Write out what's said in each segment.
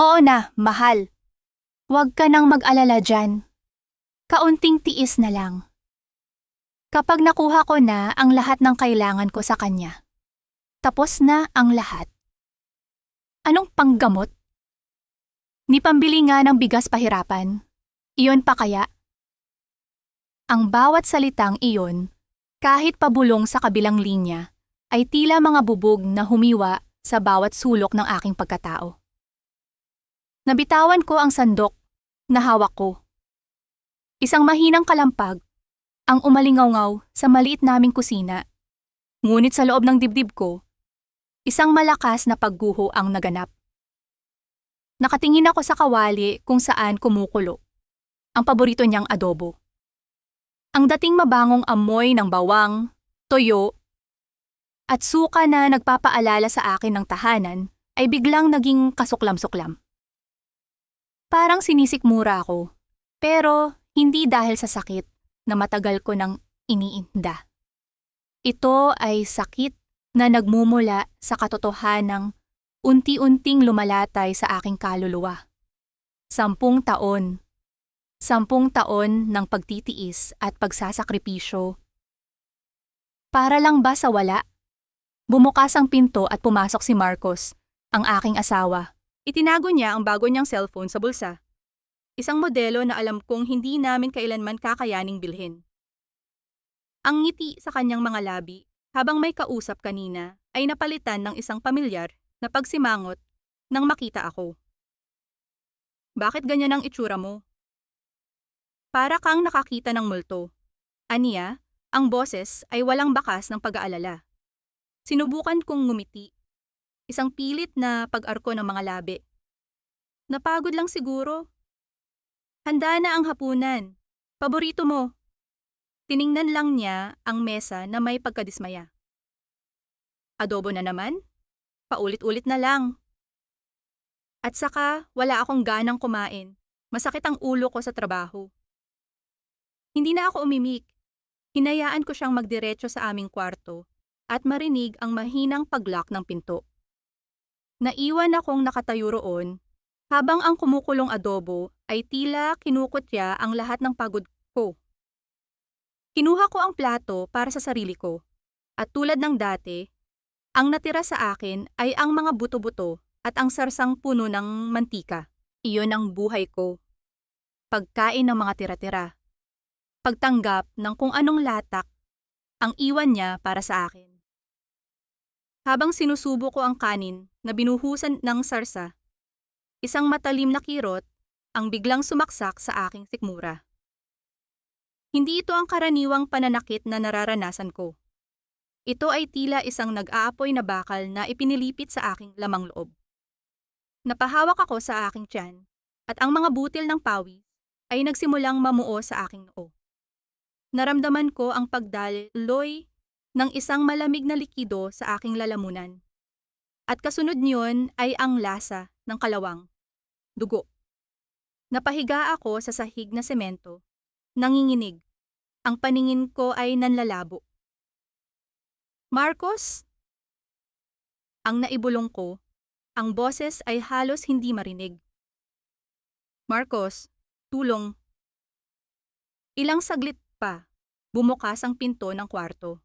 Oo na, mahal. Huwag ka nang mag-alala dyan. Kaunting tiis na lang. Kapag nakuha ko na ang lahat ng kailangan ko sa kanya, tapos na ang lahat. Anong panggamot? Ni pambili nga ng bigas pahirapan. Iyon pa kaya? Ang bawat salitang iyon, kahit pabulong sa kabilang linya, ay tila mga bubog na humiwa sa bawat sulok ng aking pagkatao. Nabitawan ko ang sandok na hawak ko. Isang mahinang kalampag ang umalingaw sa maliit naming kusina. Ngunit sa loob ng dibdib ko, isang malakas na pagguho ang naganap. Nakatingin ako sa kawali kung saan kumukulo ang paborito niyang adobo. Ang dating mabangong amoy ng bawang, toyo, at suka na nagpapaalala sa akin ng tahanan ay biglang naging kasuklam-suklam. Parang sinisikmura ako, pero hindi dahil sa sakit na matagal ko nang iniinda. Ito ay sakit na nagmumula sa katotohanang unti-unting lumalatay sa aking kaluluwa. 10 taon. 10 taon ng pagtitiis at pagsasakripisyo. Para lang ba sa wala? Bumukas ang pinto at pumasok si Marcos, ang aking asawa. Itinago niya ang bago niyang cellphone sa bulsa. Isang modelo na alam kong hindi namin kailanman kakayaning bilhin. Ang ngiti sa kanyang mga labi habang may kausap kanina ay napalitan ng isang pamilyar na pagsimangot nang makita ako. Bakit ganyan ang itsura mo? Para kang nakakita ng multo. Aniya, ang boses ay walang bakas ng pag-aalala. Sinubukan kong ngumiti. Isang pilit na pag-arko ng mga labi. Napagod lang siguro. Handa na ang hapunan. Paborito mo. Tiningnan lang niya ang mesa na may pagkadismaya. Adobo na naman? Paulit-ulit na lang. At saka, wala akong ganang kumain. Masakit ang ulo ko sa trabaho. Hindi na ako umimik. Hinayaan ko siyang magdiretso sa aming kwarto at marinig ang mahinang pag-lock ng pinto. Naiwan akong nakatayo roon habang ang kumukulong adobo ay tila kinukutya ang lahat ng pagod ko. Kinuha ko ang plato para sa sarili ko at tulad ng dati, ang natira sa akin ay ang mga buto-buto at ang sarsang puno ng mantika. Iyon ang buhay ko. Pagkain ng mga tira-tira. Pagtanggap ng kung anong latak ang iwan niya para sa akin. Habang sinusubo ko ang kanin na binuhusan ng sarsa, isang matalim na kirot ang biglang sumaksak sa aking sikmura. Hindi ito ang karaniwang pananakit na nararanasan ko. Ito ay tila isang nag-aapoy na bakal na ipinilipit sa aking lamang loob. Napahawak ako sa aking tiyan at ang mga butil ng pawis ay nagsimulang mamuo sa aking noo. Naramdaman ko ang pagdaloy ng isang malamig na likido sa aking lalamunan. At kasunod niyon ay ang lasa ng kalawang, dugo. Napahiga ako sa sahig na semento, nanginginig. Ang paningin ko ay nanlalabo. Marcos? Ang naibulong ko, ang boses ay halos hindi marinig. Marcos, tulong. Ilang saglit pa, bumukas ang pinto ng kwarto.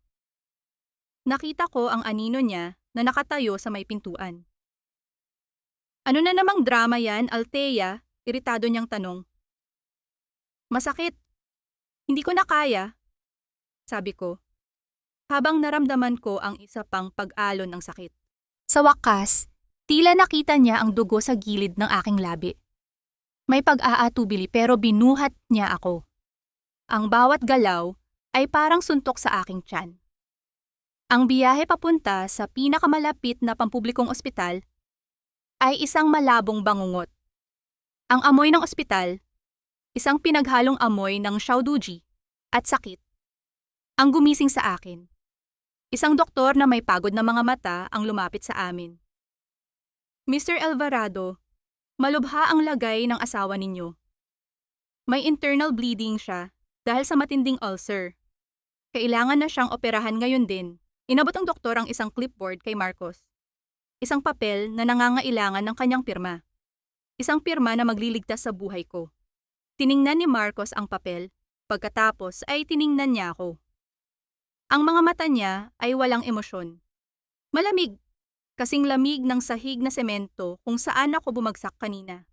Nakita ko ang anino niya na nakatayo sa may pintuan. Ano na namang drama yan, Althea? Iritado niyang tanong. Masakit. Hindi ko na kaya, sabi ko, habang naramdaman ko ang isa pang pag-alon ng sakit. Sa wakas, tila nakita niya ang dugo sa gilid ng aking labi. May pag-aatubili pero binuhat niya ako. Ang bawat galaw ay parang suntok sa aking tiyan. Ang biyahe papunta sa pinakamalapit na pampublikong ospital ay isang malabong bangungot. Ang amoy ng ospital, isang pinaghalong amoy ng xiaoduji at sakit, ang gumising sa akin. Isang doktor na may pagod na mga mata ang lumapit sa amin. Mr. Alvarado, malubha ang lagay ng asawa ninyo. May internal bleeding siya dahil sa matinding ulcer. Kailangan na siyang operahan ngayon din. Inabot ng doktor ang isang clipboard kay Marcos. Isang papel na nangangailangan ng kanyang pirma. Isang pirma na magliligtas sa buhay ko. Tiningnan ni Marcos ang papel, pagkatapos ay tiningnan niya ako. Ang mga mata niya ay walang emosyon. Malamig, kasing lamig ng sahig na semento kung saan ako bumagsak kanina.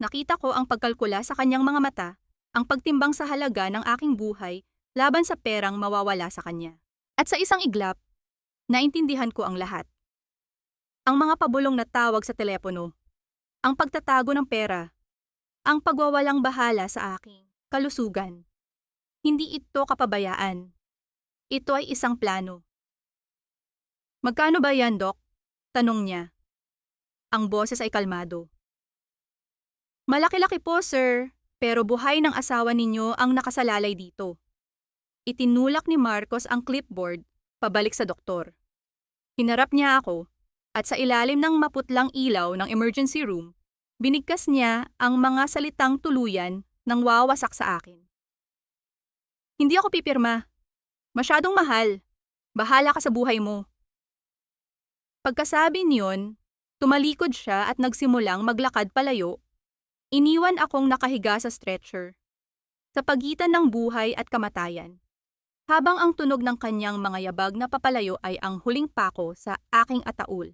Nakita ko ang pagkalkula sa kanyang mga mata, ang pagtimbang sa halaga ng aking buhay laban sa perang mawawala sa kanya. At sa isang iglap, naintindihan ko ang lahat. Ang mga pabulong na tawag sa telepono, ang pagtatago ng pera, ang pagwawalang bahala sa aking kalusugan. Hindi ito kapabayaan. Ito ay isang plano. Magkano ba yan, Doc? Tanong niya. Ang boses ay kalmado. Malaki-laki po, sir, pero buhay ng asawa ninyo ang nakasalalay dito. Itinulak ni Marcos ang clipboard pabalik sa doktor. Hinarap niya ako at sa ilalim ng maputlang ilaw ng emergency room, binigkas niya ang mga salitang tuluyan nang wawasak sa akin. Hindi ako pipirma. Masyadong mahal. Bahala ka sa buhay mo. Pagkasabi niyon, tumalikod siya at nagsimulang maglakad palayo. Iniwan akong nakahiga sa stretcher, sa pagitan ng buhay at kamatayan. Habang ang tunog ng kanyang mga yabag na papalayo ay ang huling pako sa aking ataul.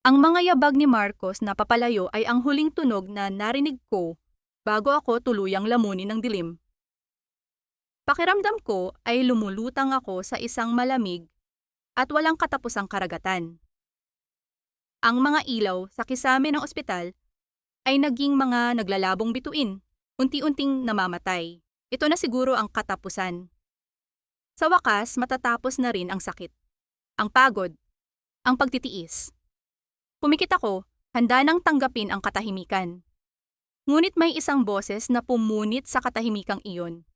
Ang mga yabag ni Marcos na papalayo ay ang huling tunog na narinig ko bago ako tuluyang lamunin ng dilim. Pakiramdam ko ay lumulutang ako sa isang malamig at walang katapusang karagatan. Ang mga ilaw sa kisame ng ospital ay naging mga naglalabong bituin, unti-unting namamatay. Ito na siguro ang katapusan. Sa wakas, matatapos na rin ang sakit, ang pagod, ang pagtitiis. Pumikit ako, handa nang tanggapin ang katahimikan. Ngunit may isang boses na pumunit sa katahimikang iyon.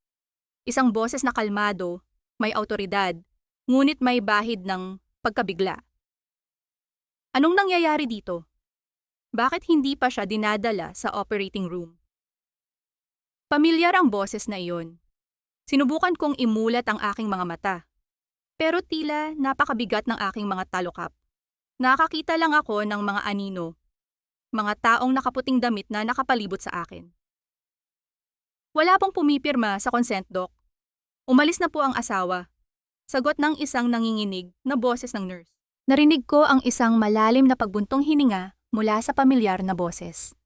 Isang boses na kalmado, may awtoridad, ngunit may bahid ng pagkabigla. Anong nangyayari dito? Bakit hindi pa siya dinadala sa operating room? Pamilyar ang boses na iyon. Sinubukan kong imulat ang aking mga mata. Pero tila napakabigat ng aking mga talukap. Nakakita lang ako ng mga anino, mga taong nakaputing damit na nakapalibot sa akin. Wala pong pumipirma sa consent, Doc. Umalis na po ang asawa. Sagot ng isang nanginginig na boses ng nurse. Narinig ko ang isang malalim na pagbuntong hininga mula sa pamilyar na boses.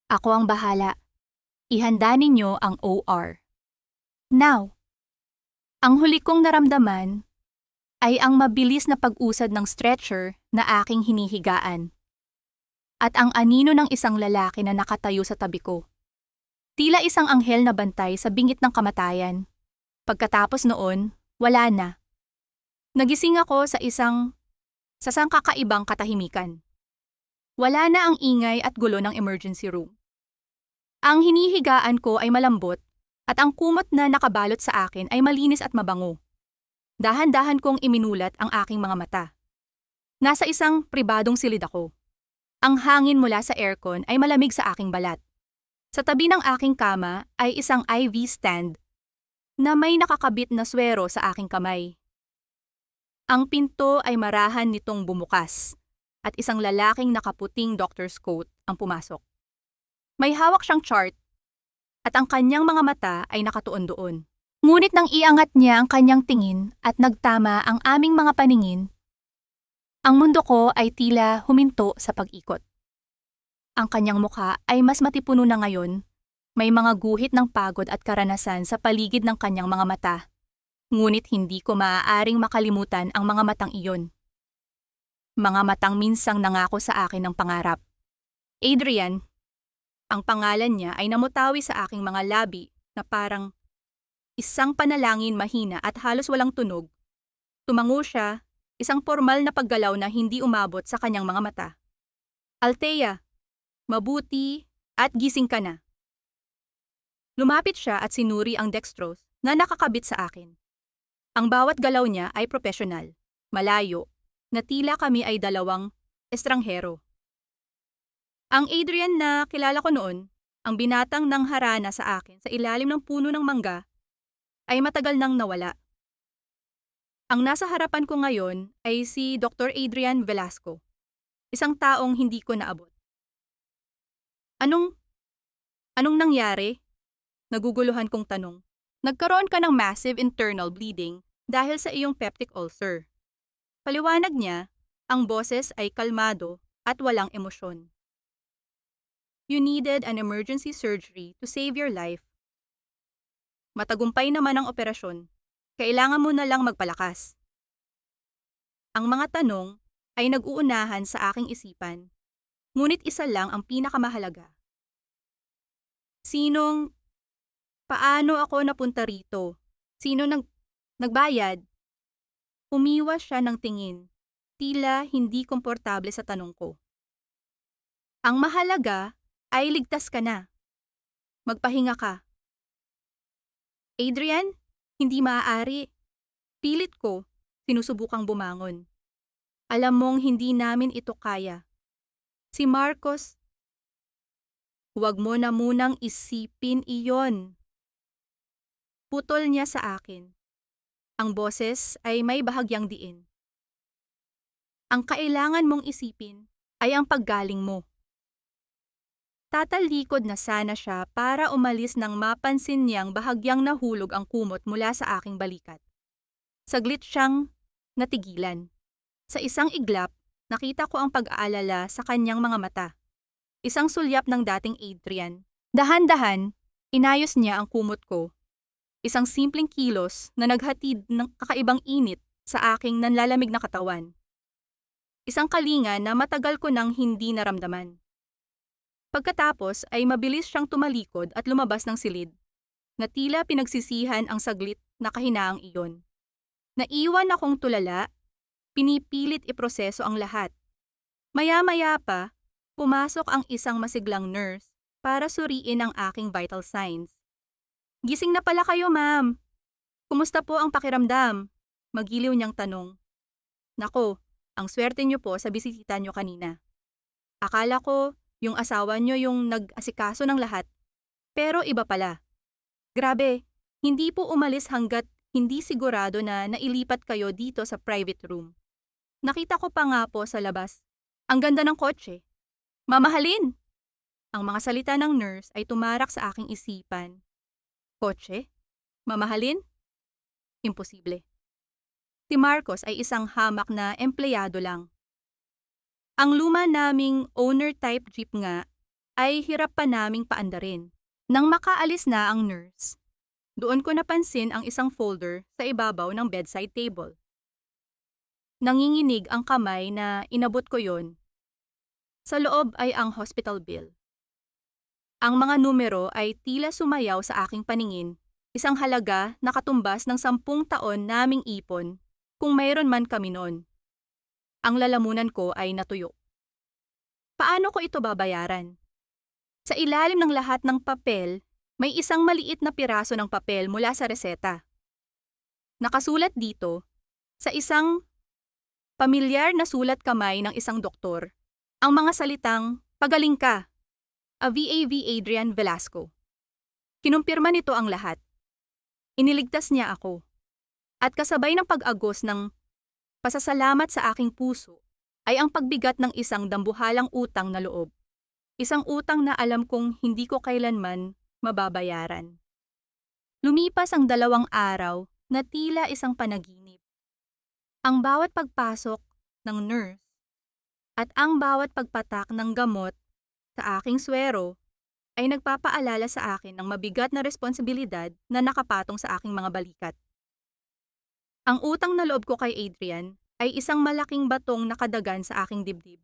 Ako ang bahala. Ihanda ninyo ang OR. Now, ang huli kong naramdaman ay ang mabilis na pag-usad ng stretcher na aking hinihigaan. At ang anino ng isang lalaki na nakatayo sa tabi ko. Tila isang anghel na bantay sa bingit ng kamatayan. Pagkatapos noon, wala na. Nagising ako sa isang kakaibang katahimikan. Wala na ang ingay at gulo ng emergency room. Ang hinihigaan ko ay malambot at ang kumot na nakabalot sa akin ay malinis at mabango. Dahan-dahan kong iminulat ang aking mga mata. Nasa isang pribadong silid ako. Ang hangin mula sa aircon ay malamig sa aking balat. Sa tabi ng aking kama ay isang IV stand na may nakakabit na swero sa aking kamay. Ang pinto ay marahan nitong bumukas at isang lalaking nakaputing doctor's coat ang pumasok. May hawak siyang chart at ang kanyang mga mata ay nakatuon doon. Ngunit nang iangat niya ang kanyang tingin at nagtama ang aming mga paningin, ang mundo ko ay tila huminto sa pag-ikot. Ang kanyang mukha ay mas matipuno na ngayon. May mga guhit ng pagod at karanasan sa paligid ng kanyang mga mata. Ngunit hindi ko maaaring makalimutan ang mga matang iyon. Mga matang minsang nangako sa akin ng pangarap. Adrian, ang pangalan niya ay namutawi sa aking mga labi na parang isang panalangin mahina at halos walang tunog. Tumango siya, isang formal na paggalaw na hindi umabot sa kanyang mga mata. Althea, mabuti at gising ka na. Lumapit siya at sinuri ang dextrose na nakakabit sa akin. Ang bawat galaw niya ay profesional, malayo, na tila kami ay dalawang estranghero. Ang Adrian na kilala ko noon, ang binatang nang harana sa akin sa ilalim ng puno ng mangga, ay matagal nang nawala. Ang nasa harapan ko ngayon ay si Dr. Adrian Velasco, isang taong hindi ko naabot. Anong, anong nangyari? Naguguluhan kong tanong. Nagkaroon ka ng massive internal bleeding dahil sa iyong peptic ulcer. Paliwanag niya, ang boses ay kalmado at walang emosyon. You needed an emergency surgery to save your life. Matagumpay naman ang operasyon. Kailangan mo na lang magpalakas. Ang mga tanong ay nag-uunahan sa aking isipan, ngunit isa lang ang pinakamahalaga. Paano ako napunta rito? Sino nagbayad? Umiwas siya ng tingin, tila hindi komportable sa tanong ko. Ang mahalaga ay ligtas ka na. Magpahinga ka. Adrian, hindi maaari. Pilit ko, sinusubukang bumangon. Alam mong hindi namin ito kaya. Si Marcos, huwag mo na munang isipin iyon. Putol niya sa akin. Ang boses ay may bahagyang diin. Ang kailangan mong isipin ay ang paggaling mo. Tatalikod na sana siya para umalis nang mapansin niyang bahagyang nahulog ang kumot mula sa aking balikat. Saglit siyang natigilan. Sa isang iglap, nakita ko ang pag-aalala sa kanyang mga mata. Isang sulyap ng dating Adrian. Dahan-dahan, inayos niya ang kumot ko. Isang simpleng kilos na naghatid ng kakaibang init sa aking nanlalamig na katawan. Isang kalinga na matagal ko nang hindi naramdaman. Pagkatapos ay mabilis siyang tumalikod at lumabas ng silid, na tila pinagsisihan ang saglit na kahinaang iyon. Naiwan akong tulala, pinipilit iproseso ang lahat. Maya-maya pa, pumasok ang isang masiglang nurse para suriin ang aking vital signs. Gising na pala kayo, ma'am. Kumusta po ang pakiramdam? Magiliw niyang tanong. Nako, ang swerte niyo po sa bisita niyo kanina. Akala ko, yung asawa niyo yung nag-asikaso ng lahat. Pero iba pala. Grabe, hindi po umalis hanggat hindi sigurado na nailipat kayo dito sa private room. Nakita ko pa nga po sa labas. Ang ganda ng kotse. Mamahalin! Ang mga salita ng nurse ay tumarak sa aking isipan. Kotse? Mamahalin? Imposible. Si Marcos ay isang hamak na empleyado lang. Ang luma naming owner-type jeep nga ay hirap pa naming paandarin. Nang makaalis na ang nurse, doon ko napansin ang isang folder sa ibabaw ng bedside table. Nanginginig ang kamay na inabot ko yon. Sa loob ay ang hospital bill. Ang mga numero ay tila sumayaw sa aking paningin, isang halaga na katumbas ng 10 taon naming ipon, kung mayroon man kami noon. Ang lalamunan ko ay natuyo. Paano ko ito babayaran? Sa ilalim ng lahat ng papel, may isang maliit na piraso ng papel mula sa reseta. Nakasulat dito, sa isang pamilyar na sulat kamay ng isang doktor, ang mga salitang, "Pagaling ka." A VAV Adrian Velasco. Kinumpirma nito ang lahat. Iniligtas niya ako. At kasabay ng pag-agos ng pasasalamat sa aking puso ay ang pagbigat ng isang dambuhalang utang na loob. Isang utang na alam kong hindi ko kailanman mababayaran. Lumipas ang 2 araw na tila isang panaginip. Ang bawat pagpasok ng nurse at ang bawat pagpatak ng gamot sa aking swero ay nagpapaalala sa akin ng mabigat na responsibilidad na nakapatong sa aking mga balikat. Ang utang na loob ko kay Adrian ay isang malaking batong nakadagan sa aking dibdib.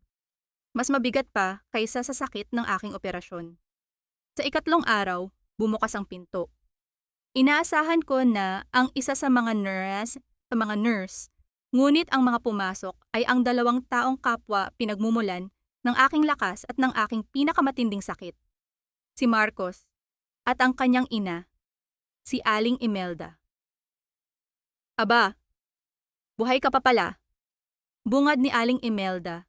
Mas mabigat pa kaysa sa sakit ng aking operasyon. Sa 3 araw, bumukas ang pinto. Inaasahan ko na ang isa sa mga nurse, ngunit ang mga pumasok ay ang 2 taong kapwa pinagmumulan ng aking lakas at ng aking pinakamatinding sakit. Si Marcos at ang kanyang ina, si Aling Imelda. Aba, buhay ka pa pala. Bungad ni Aling Imelda.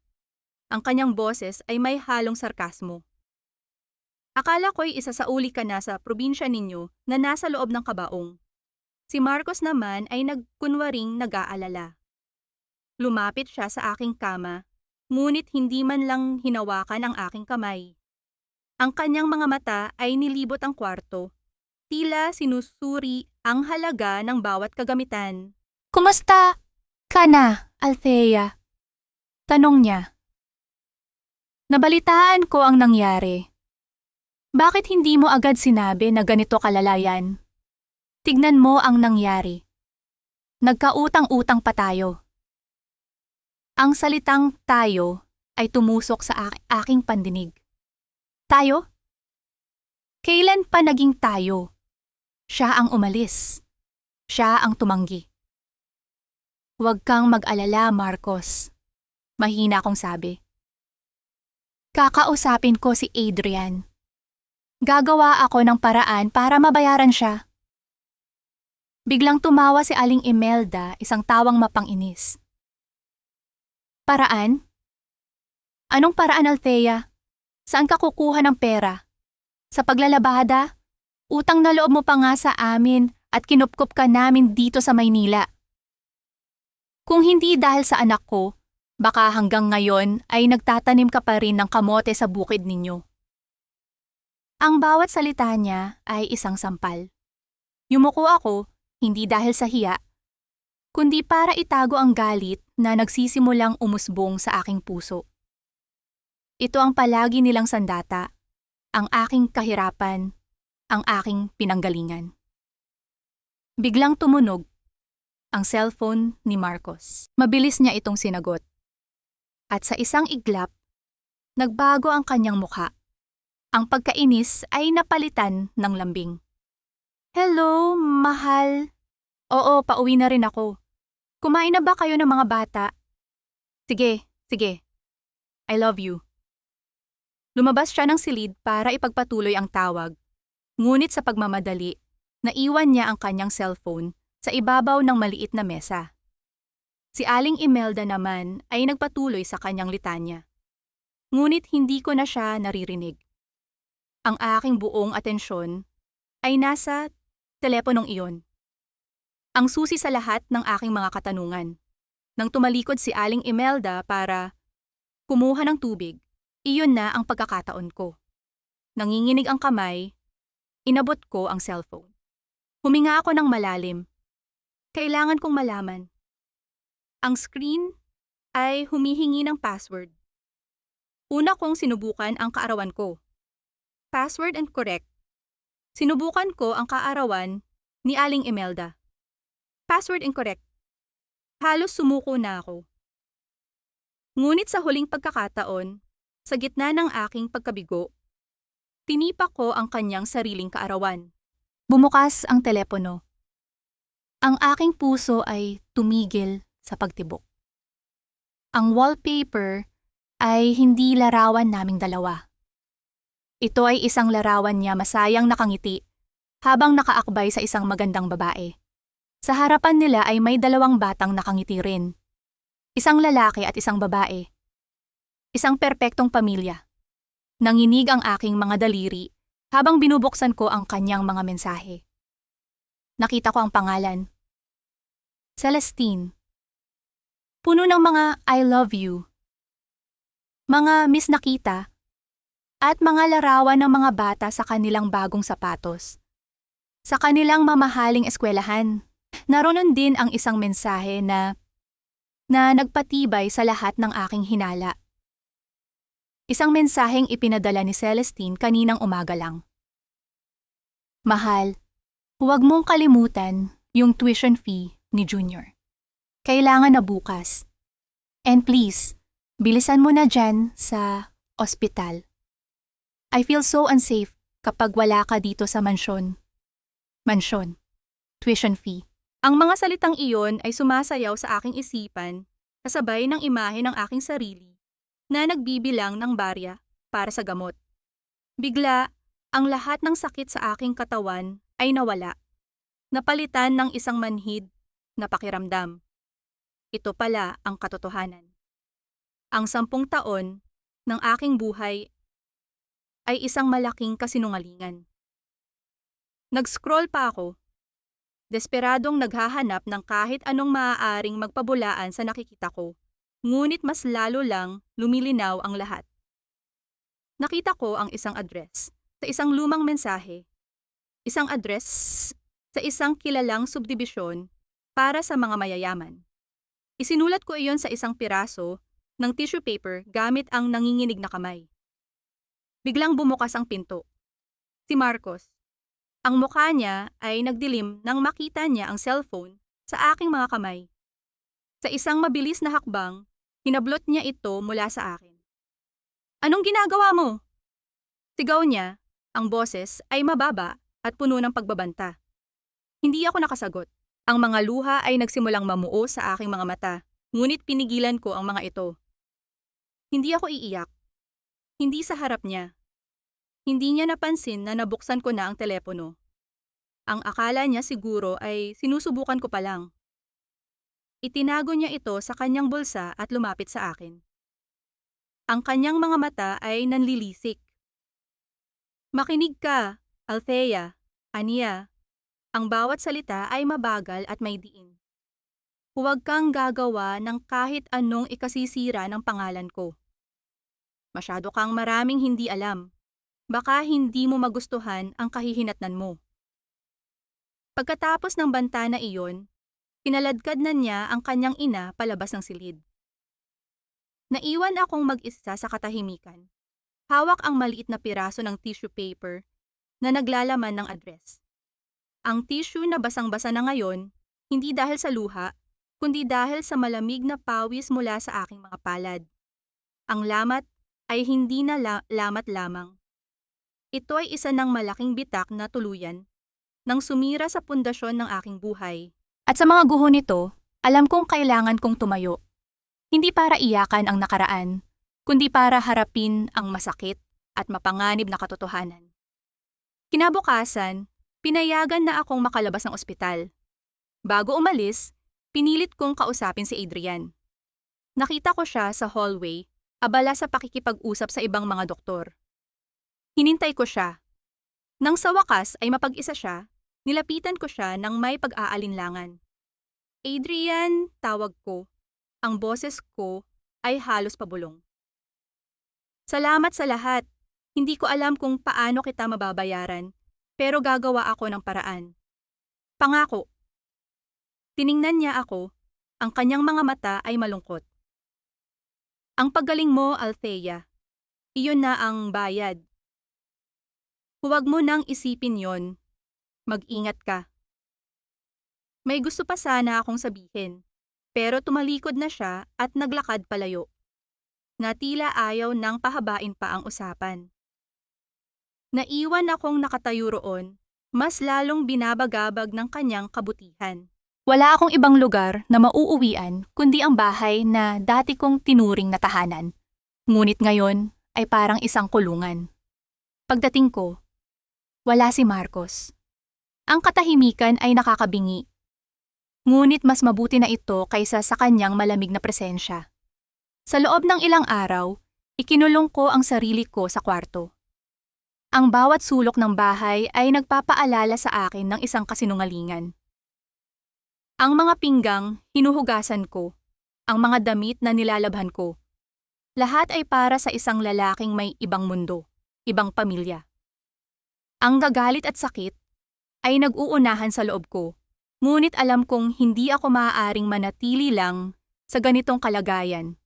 Ang kanyang boses ay may halong sarkasmo. Akala ko'y isa sa uli ka na sa probinsya ninyo na nasa loob ng kabaong. Si Marcos naman ay nagkunwaring nag-aalala. Lumapit siya sa aking kama, ngunit hindi man lang hinawakan ang aking kamay. Ang kanyang mga mata ay nilibot ang kwarto. Tila sinusuri ang halaga ng bawat kagamitan. Kumusta ka na, Althea? Tanong niya. Nabalitaan ko ang nangyari. Bakit hindi mo agad sinabi na ganito kalalayan? Tignan mo ang nangyari. Nagkautang-utang pa tayo. Ang salitang tayo ay tumusok sa aking pandinig. Tayo? Kailan pa naging tayo? Siya ang umalis. Siya ang tumanggi. Huwag kang mag-alala, Marcos. Mahina akong sabi. Kakausapin ko si Adrian. Gagawa ako ng paraan para mabayaran siya. Biglang tumawa si Aling Imelda, isang tawang mapanginis. Paraan? Anong paraan, Althea? Saan ka kukuha ng pera? Sa paglalabada? Utang na loob mo pa nga sa amin at kinupkup ka namin dito sa Maynila. Kung hindi dahil sa anak ko, baka hanggang ngayon ay nagtatanim ka pa rin ng kamote sa bukid ninyo. Ang bawat salita niya ay isang sampal. Yumuko ako, hindi dahil sa hiya, kundi para itago ang galit na nagsisimulang umusbong sa aking puso. Ito ang palagi nilang sandata, ang aking kahirapan, ang aking pinanggalingan. Biglang tumunog ang cellphone ni Marcos. Mabilis niya itong sinagot. At sa isang iglap, nagbago ang kanyang mukha. Ang pagkainis ay napalitan ng lambing. Hello, mahal. Oo, pauwi na rin ako. Kumain na ba kayo ng mga bata? Sige. I love you. Lumabas siya ng silid para ipagpatuloy ang tawag. Ngunit sa pagmamadali, naiwan niya ang kanyang cellphone sa ibabaw ng maliit na mesa. Si Aling Imelda naman ay nagpatuloy sa kanyang litanya. Ngunit hindi ko na siya naririnig. Ang aking buong atensyon ay nasa teleponong iyon. Ang susi sa lahat ng aking mga katanungan. Nang tumalikod si Aling Imelda para kumuha ng tubig, iyon na ang pagkakataon ko. Nanginginig ang kamay, inabot ko ang cellphone. Huminga ako ng malalim. Kailangan kong malaman. Ang screen ay humihingi ng password. Una kong sinubukan ang kaarawan ko. Password and correct. Sinubukan ko ang kaarawan ni Aling Imelda. Password incorrect. Halos sumuko na ako. Ngunit sa huling pagkakataon, sa gitna ng aking pagkabigo, tinipak ko ang kanyang sariling kaarawan. Bumukas ang telepono. Ang aking puso ay tumigil sa pagtibok. Ang wallpaper ay hindi larawan naming dalawa. Ito ay isang larawan niya masayang nakangiti habang nakaakbay sa isang magandang babae. Sa harapan nila ay may dalawang batang nakangiti rin. Isang lalaki at isang babae. Isang perpektong pamilya. Nanginig ang aking mga daliri habang binubuksan ko ang kanyang mga mensahe. Nakita ko ang pangalan. Celestine. Puno ng mga I love you. Mga miss nakita. At mga larawan ng mga bata sa kanilang bagong sapatos. Sa kanilang mamahaling eskwelahan. Naroon din ang isang mensahe na nagpatibay sa lahat ng aking hinala. Isang mensaheng ipinadala ni Celestine kaninang umaga lang. Mahal, huwag mong kalimutan yung tuition fee ni Junior. Kailangan na bukas. And please, bilisan mo na dyan sa ospital. I feel so unsafe kapag wala ka dito sa mansyon. Mansyon. Tuition fee. Ang mga salitang iyon ay sumasayaw sa aking isipan kasabay ng imahe ng aking sarili na nagbibilang ng barya para sa gamot. Bigla, ang lahat ng sakit sa aking katawan ay nawala. Napalitan ng isang manhid na pakiramdam. Ito pala ang katotohanan. Ang 10 taon ng aking buhay ay isang malaking kasinungalingan. Nag-scroll pa ako. Desperadong naghahanap ng kahit anong maaaring magpabulaan sa nakikita ko, ngunit mas lalo lang lumilinaw ang lahat. Nakita ko ang isang address sa isang lumang mensahe. Isang address sa isang kilalang subdibisyon para sa mga mayayaman. Isinulat ko iyon sa isang piraso ng tissue paper gamit ang nanginginig na kamay. Biglang bumukas ang pinto. Si Marcos. Ang mukha niya ay nagdilim nang makita niya ang cellphone sa aking mga kamay. Sa isang mabilis na hakbang, hinablot niya ito mula sa akin. "Anong ginagawa mo?" Sigaw niya, ang boses ay mababa at puno ng pagbabanta. Hindi ako nakasagot. Ang mga luha ay nagsimulang mamuo sa aking mga mata, ngunit pinigilan ko ang mga ito. Hindi ako iiyak. Hindi sa harap niya. Hindi niya napansin na nabuksan ko na ang telepono. Ang akala niya siguro ay sinusubukan ko pa lang. Itinago niya ito sa kanyang bulsa at lumapit sa akin. Ang kanyang mga mata ay nanlilisik. "Makinig ka, Althea," aniya. Ang bawat salita ay mabagal at may diin. "Huwag kang gagawa ng kahit anong ikasisira ng pangalan ko. Masyado kang maraming hindi alam. Baka hindi mo magustuhan ang kahihinatnan mo." Pagkatapos ng banta na iyon, kinaladkad na niya ang kanyang ina palabas ng silid. Naiwan akong mag-isa sa katahimikan. Hawak ang maliit na piraso ng tissue paper na naglalaman ng address. Ang tissue na basang-basa na ngayon, hindi dahil sa luha, kundi dahil sa malamig na pawis mula sa aking mga palad. Ang lamat ay hindi na lamat lamang. Ito ay isa ng malaking bitak na tuluyan nang sumira sa pundasyon ng aking buhay. At sa mga guho nito, alam kong kailangan kong tumayo. Hindi para iyakan ang nakaraan, kundi para harapin ang masakit at mapanganib na katotohanan. Kinabukasan, pinayagan na akong makalabas ng ospital. Bago umalis, pinilit kong kausapin si Adrian. Nakita ko siya sa hallway, abala sa pakikipag-usap sa ibang mga doktor. Hinintay ko siya. Nang sa wakas ay mapag-isa siya, nilapitan ko siya nang may pag-aalinlangan. "Adrian," tawag ko. Ang boses ko ay halos pabulong. "Salamat sa lahat. Hindi ko alam kung paano kita mababayaran, pero gagawa ako ng paraan. Pangako." Tiningnan niya ako, ang kanyang mga mata ay malungkot. "Ang paggaling mo, Althea. Iyon na ang bayad. Huwag mo nang isipin yon. Mag-ingat ka." May gusto pa sana akong sabihin, pero tumalikod na siya at naglakad palayo, na tila ayaw nang pahabain pa ang usapan. Naiwan akong nakatayo roon, mas lalong binabagabag ng kanyang kabutihan. Wala akong ibang lugar na mauuwian kundi ang bahay na dati kong tinuring na tahanan. Ngunit ngayon ay parang isang kulungan. Pagdating ko, wala si Marcos. Ang katahimikan ay nakakabingi. Ngunit mas mabuti na ito kaysa sa kanyang malamig na presensya. Sa loob ng ilang araw, ikinulong ko ang sarili ko sa kwarto. Ang bawat sulok ng bahay ay nagpapaalala sa akin ng isang kasinungalingan. Ang mga pinggang hinuhugasan ko, ang mga damit na nilalabhan ko. Lahat ay para sa isang lalaking may ibang mundo, ibang pamilya. Ang gagalit at sakit ay nag-uunahan sa loob ko. Ngunit alam kong hindi ako maaaring manatili lang sa ganitong kalagayan.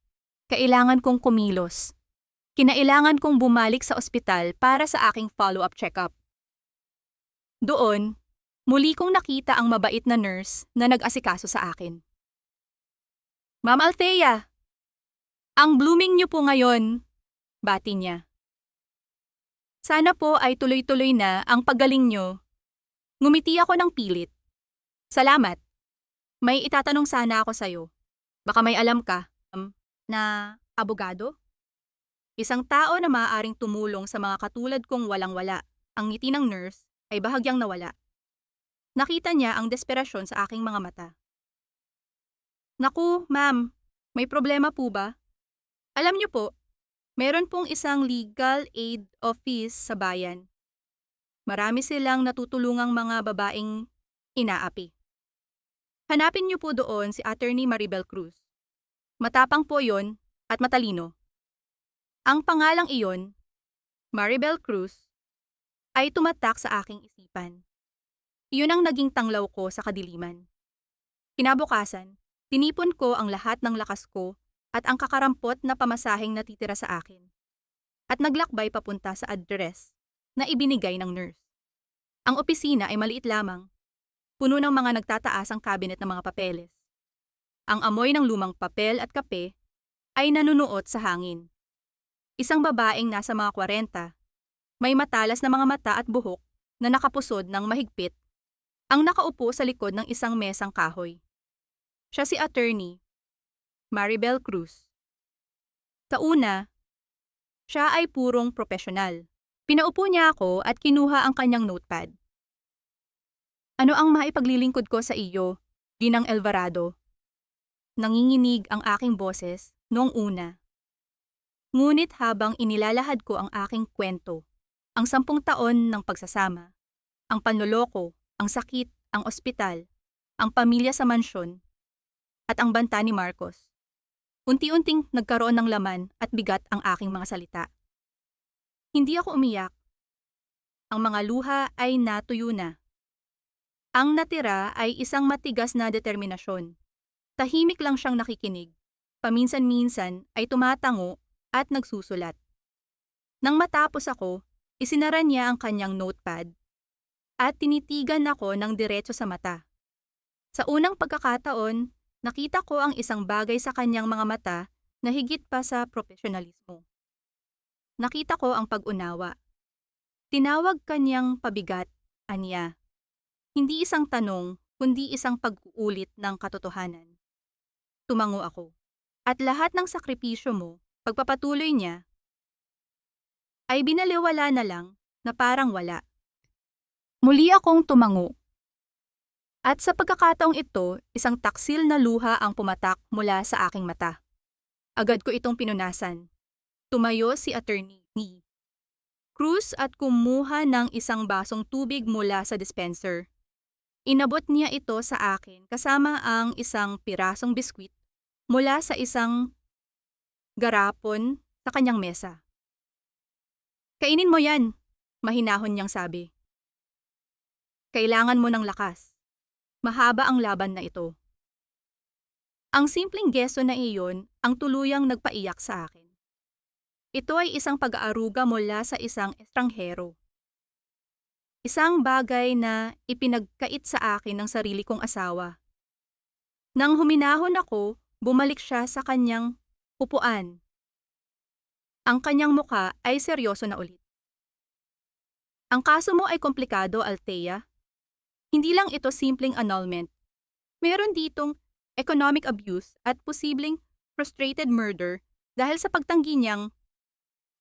Kailangan kong kumilos. Kinailangan kong bumalik sa ospital para sa aking follow-up check-up. Doon, muli kong nakita ang mabait na nurse na nag-asikaso sa akin. "Ma'am Althea, ang blooming niyo po ngayon," bati niya. "Sana po ay tuloy-tuloy na ang paggaling niyo." Ngumiti ako ng pilit. "Salamat. May itatanong sana ako sa'yo. Baka may alam ka, na abogado? Isang tao na maaaring tumulong sa mga katulad kong walang-wala." Ang ngiti ng nurse ay bahagyang nawala. Nakita niya ang desperasyon sa aking mga mata. "Naku, ma'am, may problema po ba? Alam niyo po, meron pong isang legal aid office sa bayan. Marami silang natutulungang mga babaeng inaapi. Hanapin niyo po doon si Attorney Maribel Cruz. Matapang po yon at matalino. Ang pangalang iyon Maribel Cruz, ay tumatak sa aking isipan. Iyon ang naging tanglaw ko sa kadiliman. Kinabukasan, tinipon ko ang lahat ng lakas ko at ang kakarampot na pamasaheng natitira sa akin. At naglakbay papunta sa address na ibinigay ng nurse. Ang opisina ay maliit lamang, puno ng mga nagtataas ang cabinet ng mga papeles. Ang amoy ng lumang papel at kape ay nanunuot sa hangin. Isang babaeng nasa mga 40, may matalas na mga mata at buhok na nakapusod ng mahigpit, ang nakaupo sa likod ng isang mesang kahoy. Siya si Attorney Maribel Cruz. Sa una, siya ay purong profesional. Pinaupo niya ako at kinuha ang kanyang notepad. Ano ang maipaglilingkod ko sa iyo, Ginang Alvarado? Nanginginig ang aking boses noong una. Ngunit habang inilalahad ko ang aking kwento, ang 10 taon ng pagsasama, ang panloloko, ang sakit, ang ospital, ang pamilya sa mansyon, at ang banta ni Marcos, unti-unting nagkaroon ng laman at bigat ang aking mga salita. Hindi ako umiyak. Ang mga luha ay natuyo na. Ang natira ay isang matigas na determinasyon. Tahimik lang siyang nakikinig. Paminsan-minsan ay tumatango at nagsusulat. Nang matapos ako, isinara niya ang kanyang notepad at tinitigan ako ng diretso sa mata. Sa unang pagkakataon, nakita ko ang isang bagay sa kanyang mga mata na higit pa sa profesionalismo. Nakita ko ang pag-unawa. Tinawag kanyang pabigat, anya. Hindi isang tanong, kundi isang pag-uulit ng katotohanan. Tumango ako. At lahat ng sakripisyo mo, pagpapatuloy niya, ay binaliwala na lang na parang wala. Muli akong tumango. At sa pagkakataong ito, isang taksil na luha ang pumatak mula sa aking mata. Agad ko itong pinunasan. Tumayo si Attorney Cruz at kumuha ng isang basong tubig mula sa dispenser. Inabot niya ito sa akin kasama ang isang pirasong biskwit mula sa isang garapon sa kanyang mesa. Kainin mo yan, mahinahon niyang sabi. Kailangan mo ng lakas. Mahaba ang laban na ito. Ang simpleng gesto na iyon ang tuluyang nagpaiyak sa akin. Ito ay isang pag-aaruga mula sa isang estranghero. Isang bagay na ipinagkait sa akin ng sarili kong asawa. Nang huminahon ako, bumalik siya sa kanyang upuan. Ang kanyang muka ay seryoso na ulit. Ang kaso mo ay komplikado, Althea. Hindi lang ito simpleng annulment. Meron ditong economic abuse at posibleng frustrated murder dahil sa pagtanggi niyang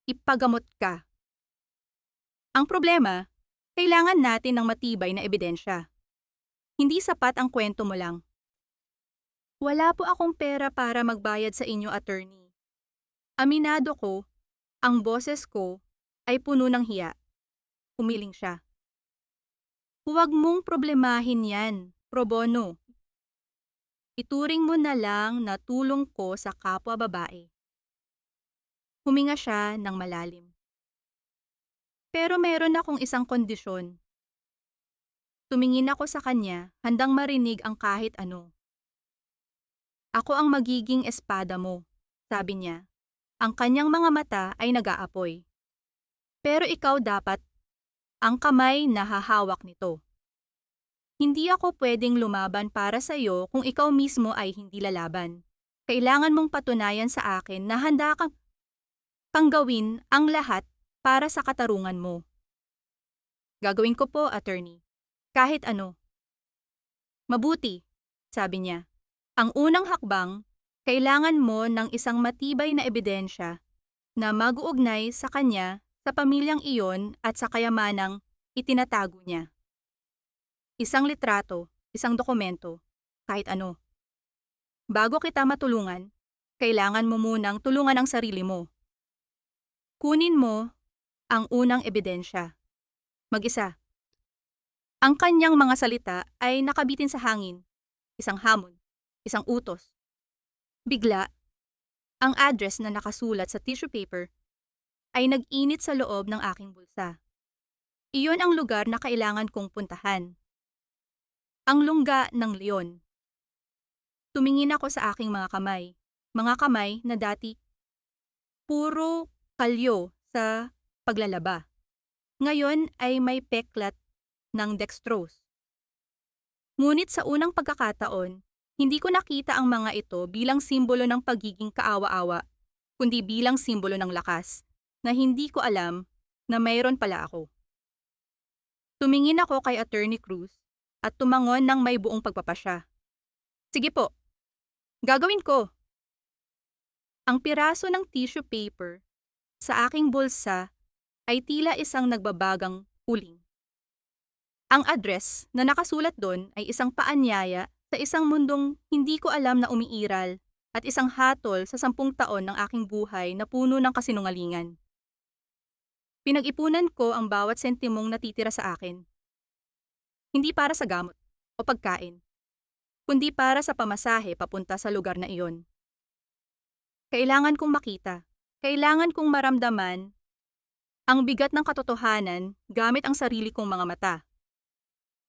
ipagamot ka. Ang problema, kailangan natin ng matibay na ebidensya. Hindi sapat ang kwento mo lang. Wala po akong pera para magbayad sa inyo, attorney. Aminado ko, ang boses ko ay puno ng hiya. Humiling siya. Huwag mong problemahin yan, pro bono. Ituring mo na lang na tulong ko sa kapwa babae. Huminga siya ng malalim. Pero meron akong isang kondisyon. Tumingin ako sa kanya, handang marinig ang kahit ano. Ako ang magiging espada mo, sabi niya. Ang kanyang mga mata ay nag-aapoy. Pero ikaw dapat ang kamay na hahawak nito. Hindi ako pwedeng lumaban para sa iyo kung ikaw mismo ay hindi lalaban. Kailangan mong patunayan sa akin na handa kang gawin ang lahat para sa katarungan mo. Gagawin ko po, attorney. Kahit ano. Mabuti, sabi niya. Ang unang hakbang, kailangan mo ng isang matibay na ebidensya na mag-uugnay sa kanya, sa pamilyang iyon at sa kayamanang itinatago niya. Isang litrato, isang dokumento, kahit ano. Bago kita matulungan, kailangan mo munang tulungan ang sarili mo. Kunin mo ang unang ebidensya. Mag-isa. Ang kanyang mga salita ay nakabitin sa hangin. Isang hamon, isang utos. Bigla, ang address na nakasulat sa tissue paper ay nag-init sa loob ng aking bulsa. Iyon ang lugar na kailangan kong puntahan. Ang lungga ng leon. Tumingin ako sa aking mga kamay na dati puro kalyo sa paglalaba. Ngayon ay may peklat ng dextrose. Ngunit sa unang pagkakataon, hindi ko nakita ang mga ito bilang simbolo ng pagiging kaawa-awa, kundi bilang simbolo ng lakas, na hindi ko alam na mayroon pala ako. Tumingin ako kay Attorney Cruz at tumangon ng may buong pagpapasya. Sige po, gagawin ko. Ang piraso ng tissue paper sa aking bulsa ay tila isang nagbabagang uling. Ang address na nakasulat doon ay isang paanyaya sa isang mundong hindi ko alam na umiiral at isang hatol sa 10 taon ng aking buhay na puno ng kasinungalingan. Pinag-ipunan ko ang bawat sentimong natitira sa akin. Hindi para sa gamot o pagkain, kundi para sa pamasahe papunta sa lugar na iyon. Kailangan kong makita, kailangan kong maramdaman ang bigat ng katotohanan gamit ang sarili kong mga mata.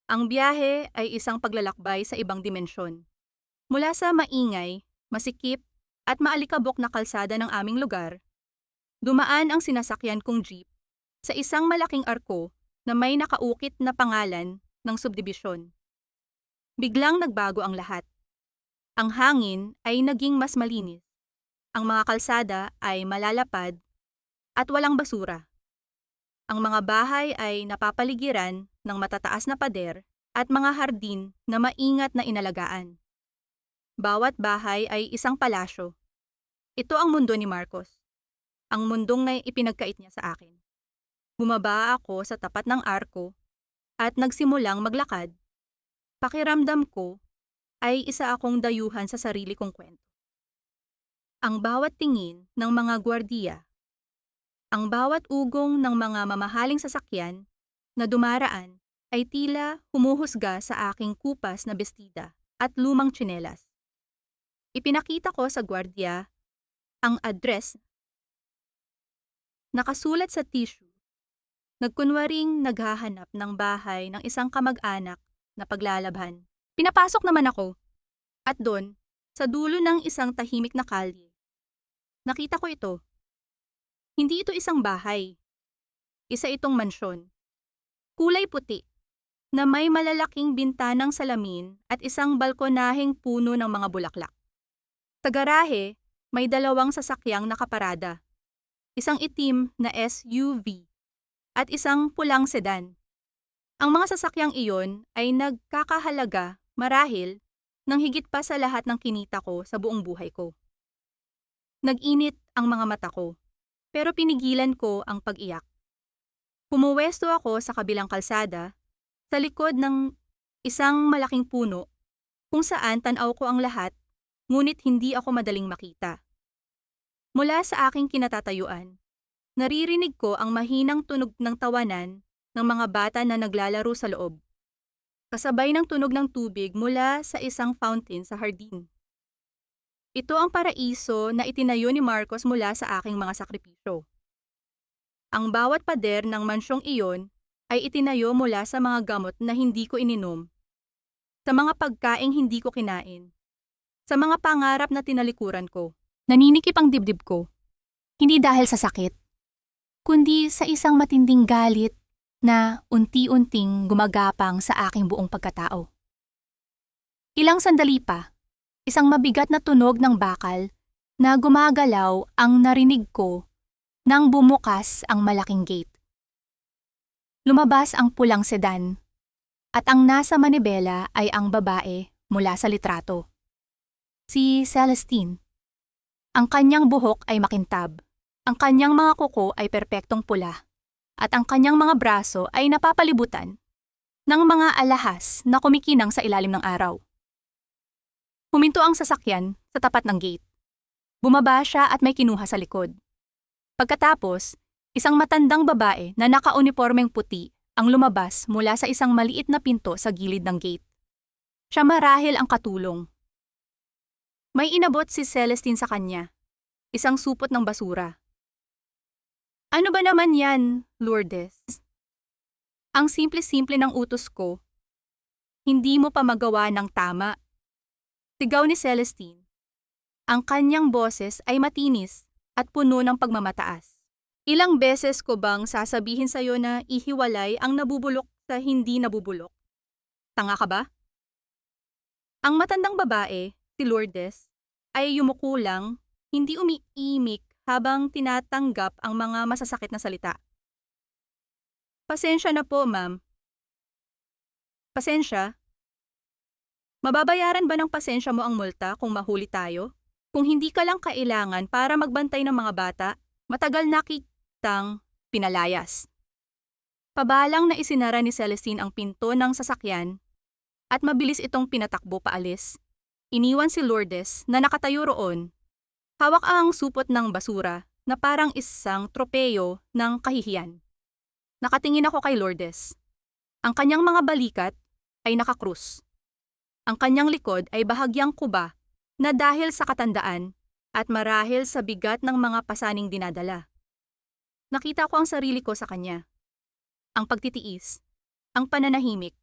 Ang biyahe ay isang paglalakbay sa ibang dimensyon. Mula sa maingay, masikip at maalikabok na kalsada ng aming lugar, dumaan ang sinasakyan kong jeep sa isang malaking arko na may nakaukit na pangalan ng subdibisyon. Biglang nagbago ang lahat. Ang hangin ay naging mas malinis. Ang mga kalsada ay malalapad at walang basura. Ang mga bahay ay napapaligiran ng matataas na pader at mga hardin na maingat na inalagaan. Bawat bahay ay isang palasyo. Ito ang mundo ni Marcos. Ang mundong na ipinagkait niya sa akin. Bumaba ako sa tapat ng arko at nagsimulang maglakad. Pakiramdam ko ay isa akong dayuhan sa sarili kong kwento. Ang bawat tingin ng mga gwardiya, ang bawat ugong ng mga mamahaling sasakyan na dumaraan ay tila humuhusga sa aking kupas na bestida at lumang tsinelas. Ipinakita ko sa gwardiya ang address. Nakasulat sa tissue, nagkunwaring naghahanap ng bahay ng isang kamag-anak na paglalabhan. Pinapasok naman ako at doon, sa dulo ng isang tahimik na kalye, nakita ko ito. Hindi ito isang bahay. Isa itong mansyon. Kulay puti, na may malalaking bintanang salamin at isang balkonaheng puno ng mga bulaklak. Sa garahe, may 2 sasakyang nakaparada. Isang itim na SUV at isang pulang sedan. Ang mga sasakyang iyon ay nagkakahalaga marahil ng higit pa sa lahat ng kinita ko sa buong buhay ko. Nag-init ang mga mata ko, pero pinigilan ko ang pag-iyak. Pumuwesto ako sa kabilang kalsada, sa likod ng isang malaking puno, kung saan tanaw ko ang lahat, ngunit hindi ako madaling makita. Mula sa aking kinatatayuan, naririnig ko ang mahinang tunog ng tawanan ng mga bata na naglalaro sa loob, kasabay ng tunog ng tubig mula sa isang fountain sa hardin. Ito ang paraiso na itinayo ni Marcos mula sa aking mga sakripisyo. Ang bawat pader ng mansyong iyon ay itinayo mula sa mga gamot na hindi ko ininom, sa mga pagkaing hindi ko kinain, sa mga pangarap na tinalikuran ko. Naninikip ang dibdib ko, hindi dahil sa sakit, kundi sa isang matinding galit na unti-unting gumagapang sa aking buong pagkatao. Ilang sandali pa, isang mabigat na tunog ng bakal na gumagalaw ang narinig ko nang bumukas ang malaking gate. Lumabas ang pulang sedan at ang nasa manibela ay ang babae mula sa litrato. Si Celestine. Ang kanyang buhok ay makintab, ang kanyang mga kuko ay perpektong pula, at ang kanyang mga braso ay napapalibutan ng mga alahas na kumikinang sa ilalim ng araw. Huminto ang sasakyan sa tapat ng gate. Bumaba siya at may kinuha sa likod. Pagkatapos, isang matandang babae na nakaunipormeng puti ang lumabas mula sa isang maliit na pinto sa gilid ng gate. Siya marahil ang katulong. May inabot si Celestine sa kanya, isang supot ng basura. Ano ba naman yan, Lourdes? Ang simple-simple ng utos ko, hindi mo pa magawa ng tama. Sigaw ni Celestine. Ang kanyang boses ay matinis at puno ng pagmamataas. Ilang beses ko bang sasabihin sa'yo na ihiwalay ang nabubulok sa hindi nabubulok? Tanga ka ba? Ang matandang babae, si Lourdes, ay yumuko lang, hindi umiimik habang tinatanggap ang mga masasakit na salita. Pasensya na po, ma'am. Pasensya? Mababayaran ba ng pasensya mo ang multa kung mahuli tayo? Kung hindi ka lang kailangan para magbantay ng mga bata, matagal na kitang pinalayas. Pabalang na isinara ni Celestine ang pinto ng sasakyan at mabilis itong pinatakbo paalis. Iniwan si Lourdes na nakatayo roon. Hawak ang supot ng basura na parang isang tropeyo ng kahihiyan. Nakatingin ako kay Lourdes. Ang kanyang mga balikat ay nakakrus. Ang kanyang likod ay bahagyang kuba na dahil sa katandaan at marahil sa bigat ng mga pasaning dinadala. Nakita ko ang sarili ko sa kanya. Ang pagtitiis, ang pananahimik,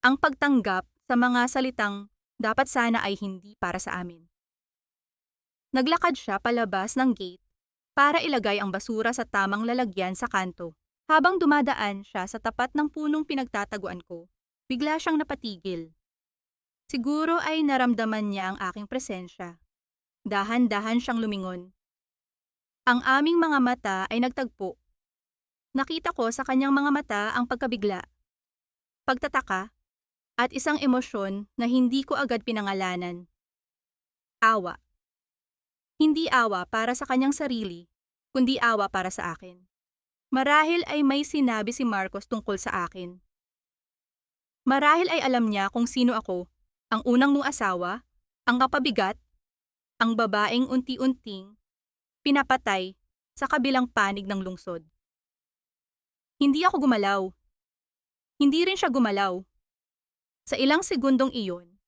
ang pagtanggap sa mga salitang dapat sana ay hindi para sa amin. Naglakad siya palabas ng gate para ilagay ang basura sa tamang lalagyan sa kanto. Habang dumadaan siya sa tapat ng punong pinagtataguan ko, bigla siyang napatigil. Siguro ay naramdaman niya ang aking presensya. Dahan-dahan siyang lumingon. Ang aming mga mata ay nagtagpo. Nakita ko sa kanyang mga mata ang pagkabigla, pagtataka, at isang emosyon na hindi ko agad pinangalanan. Awa. Hindi awa para sa kanyang sarili, kundi awa para sa akin. Marahil ay may sinabi si Marcos tungkol sa akin. Marahil ay alam niya kung sino ako, ang unang mong asawa, ang kapabigat, ang babaeng unti-unting pinapatay sa kabilang panig ng lungsod. Hindi ako gumalaw. Hindi rin siya gumalaw. Sa ilang segundong iyon,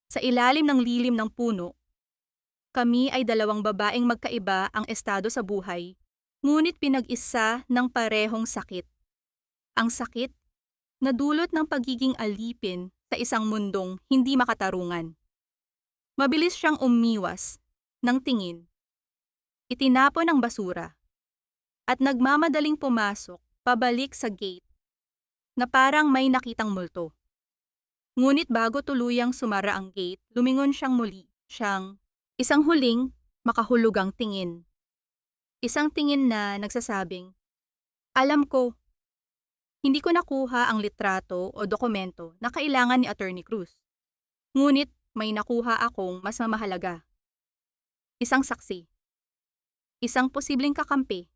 sa ilalim ng lilim ng puno, kami ay dalawang babaeng magkaiba ang estado sa buhay, ngunit pinag-isa ng parehong sakit. Ang sakit na dulot ng pagiging alipin sa isang mundong hindi makatarungan. Mabilis siyang umiwas ng tingin. Itinapon ang basura at nagmamadaling pumasok pabalik sa gate na parang may nakitang multo. Ngunit bago tuluyang sumara ang gate, lumingon siyang muli, siyang isang huling makahulugang tingin. Isang tingin na nagsasabing, alam ko, hindi ko nakuha ang litrato o dokumento na kailangan ni Attorney Cruz. Ngunit may nakuha akong mas mamahalaga. Isang saksi. Isang posibleng kakampi.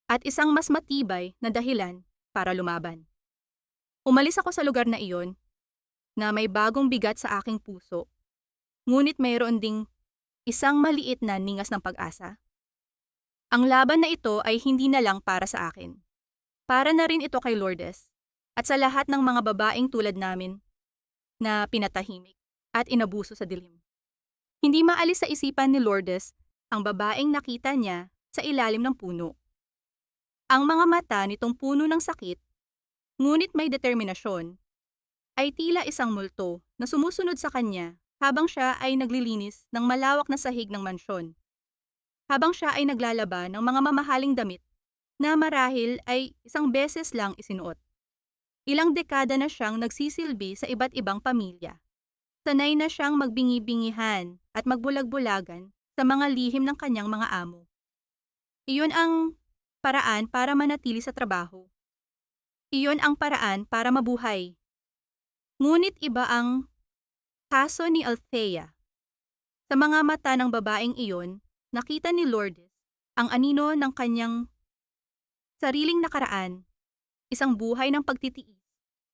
At isang mas matibay na dahilan para lumaban. Umalis ako sa lugar na iyon na may bagong bigat sa aking puso. Ngunit mayroon ding isang maliit na ningas ng pag-asa. Ang laban na ito ay hindi na lang para sa akin. Para na rin ito kay Lourdes at sa lahat ng mga babaeng tulad namin na pinatahimik at inabuso sa dilim. Hindi maalis sa isipan ni Lourdes ang babaeng nakita niya sa ilalim ng puno. Ang mga mata nitong puno ng sakit, ngunit may determinasyon, ay tila isang multo na sumusunod sa kanya habang siya ay naglilinis ng malawak na sahig ng mansyon. Habang siya ay naglalaba ng mga mamahaling damit na marahil ay isang beses lang isinuot. Ilang dekada na siyang nagsisilbi sa iba't ibang pamilya. Sanay na siyang magbingi-bingihan at magbulag-bulagan sa mga lihim ng kanyang mga amo. Iyon ang paraan para manatili sa trabaho. Iyon ang paraan para mabuhay. Ngunit iba ang kaso ni Althea. Sa mga mata ng babaeng iyon, nakita ni Lourdes ang anino ng kanyang sariling nakaraan, isang buhay ng pagtitiis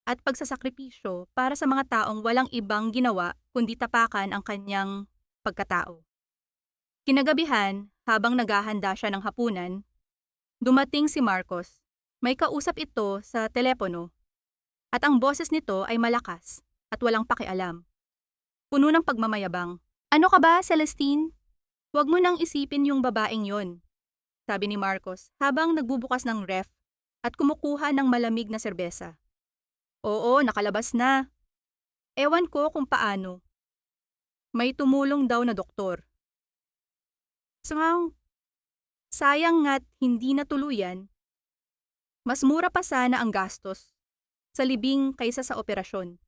at pagsasakripisyo para sa mga taong walang ibang ginawa kundi tapakan ang kanyang pagkatao. Kinagabihan, habang naghahanda siya ng hapunan, dumating si Marcos. May kausap ito sa telepono at ang boses nito ay malakas at walang pakialam. Puno ng pagmamayabang. Ano ka ba, Celestine? Huwag mo nang isipin yung babaeng yon. sabi ni Marcos habang nagbubukas ng ref at kumukuha ng malamig na serbesa. Oo, nakalabas na. Ewan ko kung paano. May tumulong daw na doktor. So, sayang nga't hindi natuluyan. Mas mura pa sana ang gastos sa libing kaysa sa operasyon.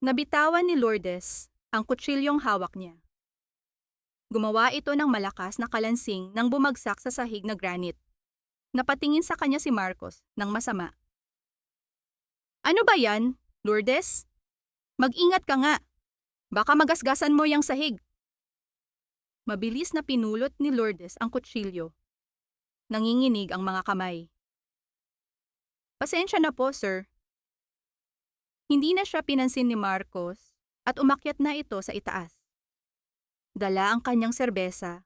Nabitawan ni Lourdes ang kutsilyong hawak niya. Gumawa ito ng malakas na kalansing nang bumagsak sa sahig na granite. Napatingin sa kanya si Marcos ng masama. Ano ba yan, Lourdes? Mag-ingat ka nga. Baka magasgasan mo yung sahig. Mabilis na pinulot ni Lourdes ang kutsilyo. Nanginginig ang mga kamay. Pasensya na po, sir. Hindi na siya pinansin ni Marcos at umakyat na ito sa itaas. Dala ang kanyang serbesa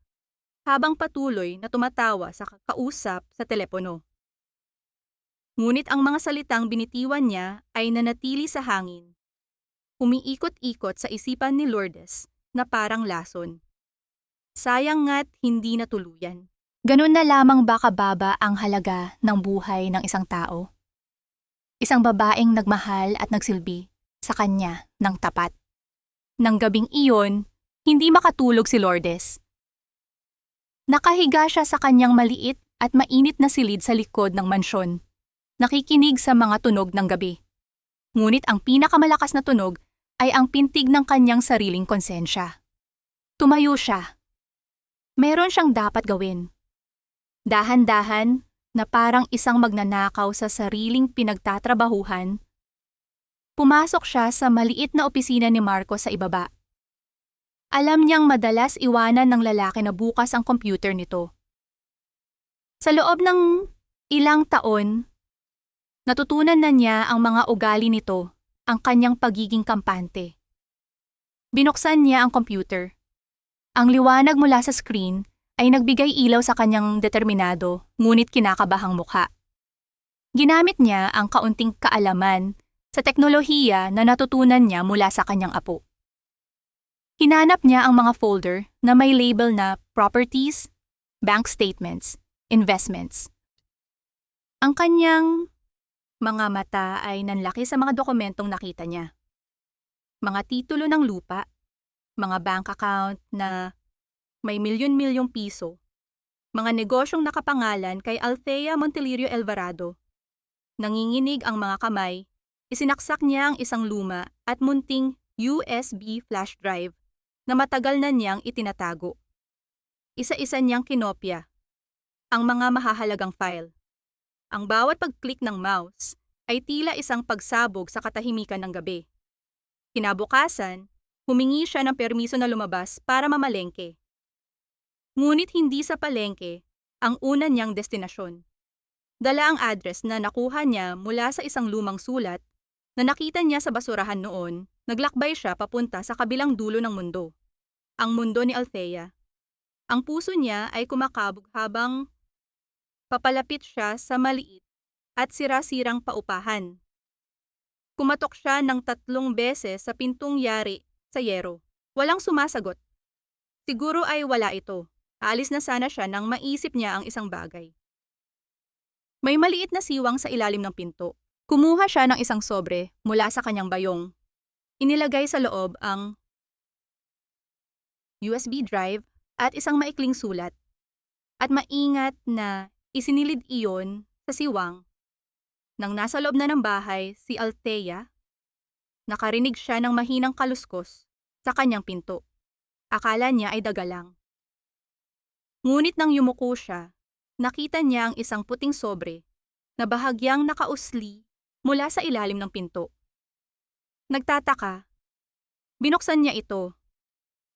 habang patuloy na tumatawa sa kakausap sa telepono. Ngunit ang mga salitang binitiwan niya ay nanatili sa hangin. Umiikot-ikot sa isipan ni Lourdes na parang lason. Sayang nga't hindi natuluyan. Ganun na lamang ba kababa ang halaga ng buhay ng isang tao? Isang babaeng nagmahal at nagsilbi sa kanya ng tapat. Nang gabing iyon, hindi makatulog si Lourdes. Nakahiga siya sa kanyang maliit at mainit na silid sa likod ng mansyon, nakikinig sa mga tunog ng gabi. Ngunit ang pinakamalakas na tunog ay ang pintig ng kanyang sariling konsensya. Tumayo siya. Meron siyang dapat gawin. Dahan-dahan na parang isang magnanakaw sa sariling pinagtatrabahuhan, pumasok siya sa maliit na opisina ni Marcos sa ibaba. Alam niyang madalas iwanan ng lalaki na bukas ang computer nito. Sa loob ng ilang taon, natutunan na niya ang mga ugali nito, ang kanyang pagiging kampante. Binuksan niya ang computer. Ang liwanag mula sa screen ay nagbigay ilaw sa kanyang determinado, ngunit kinakabahang mukha. Ginamit niya ang kaunting kaalaman sa teknolohiya na natutunan niya mula sa kanyang apo. Hinanap niya ang mga folder na may label na properties, bank statements, investments. Ang kanyang mga mata ay nanlaki sa mga dokumentong nakita niya. Mga titulo ng lupa, mga bank account na may milyon-milyong piso, mga negosyong nakapangalan kay Althea Montelirio Alvarado. Nanginginig ang mga kamay, isinaksak niya ang isang luma at munting USB flash drive na matagal na niyang itinatago. Isa-isa niyang kinopya ang mga mahahalagang file. Ang bawat pag-click ng mouse ay tila isang pagsabog sa katahimikan ng gabi. Kinabukasan, humingi siya ng permiso na lumabas para mamalengke. Ngunit hindi sa palengke ang una niyang destinasyon. Dala ang address na nakuha niya mula sa isang lumang sulat na nakita niya sa basurahan noon. Naglakbay siya papunta sa kabilang dulo ng mundo, ang mundo ni Althea. Ang puso niya ay kumakabog habang papalapit siya sa maliit at sira-sirang paupahan. Kumatok siya ng 3 beses sa pintong yari sa yero. Walang sumasagot. Siguro ay wala ito. Aalis na sana siya nang maisip niya ang isang bagay. May maliit na siwang sa ilalim ng pinto. Kumuha siya ng isang sobre mula sa kanyang bayong. Inilagay sa loob ang USB drive at isang maikling sulat. At maingat na isinilid iyon sa siwang. Nang nasa loob na ng bahay si Althea, nakarinig siya ng mahinang kaluskos sa kanyang pinto. Akala niya ay daga lang. Ngunit nang yumuko siya, nakita niya ang isang puting sobre na bahagyang nakausli mula sa ilalim ng pinto. Nagtataka. Binuksan niya ito.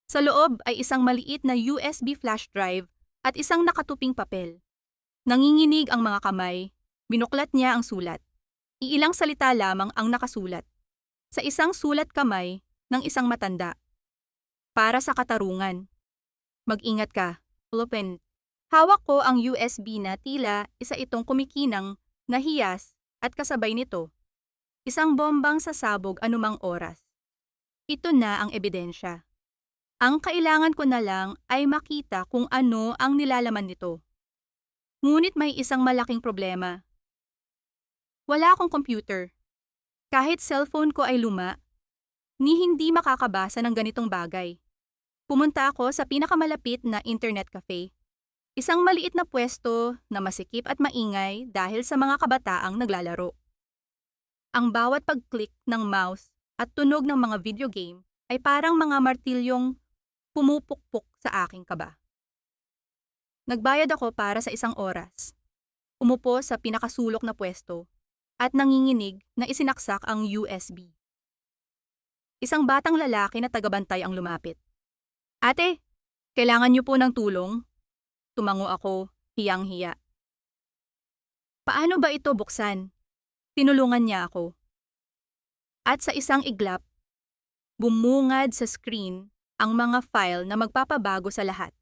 Sa loob ay isang maliit na USB flash drive at isang nakatuping papel. Nanginginig ang mga kamay. Binuklat niya ang sulat. Iilang salita lamang ang nakasulat. Sa isang sulat kamay ng isang matanda. Para sa katarungan. Mag-ingat ka. Open. Hawak ko ang USB na tila isa itong kumikinang na hiyas at kasabay nito. Isang bombang sasabog anumang oras. Ito na ang ebidensya. Ang kailangan ko na lang ay makita kung ano ang nilalaman nito. Ngunit may isang malaking problema. Wala akong computer. Kahit cellphone ko ay luma, ni hindi makakabasa ng ganitong bagay. Pumunta ako sa pinakamalapit na internet cafe. Isang maliit na pwesto na masikip at maingay dahil sa mga kabataang naglalaro. Ang bawat pag-click ng mouse at tunog ng mga video game ay parang mga martilyong pumupukpok sa aking kaba. Nagbayad ako para sa 1 oras. Umupo sa pinakasulok na pwesto at nanginginig na isinaksak ang USB. Isang batang lalaki na tagabantay ang lumapit. "Ate, kailangan niyo po ng tulong?" Tumango ako, hiyang-hiya. "Paano ba ito buksan?" Tinulungan niya ako. At sa isang iglap, bumungad sa screen ang mga file na magpapabago sa lahat.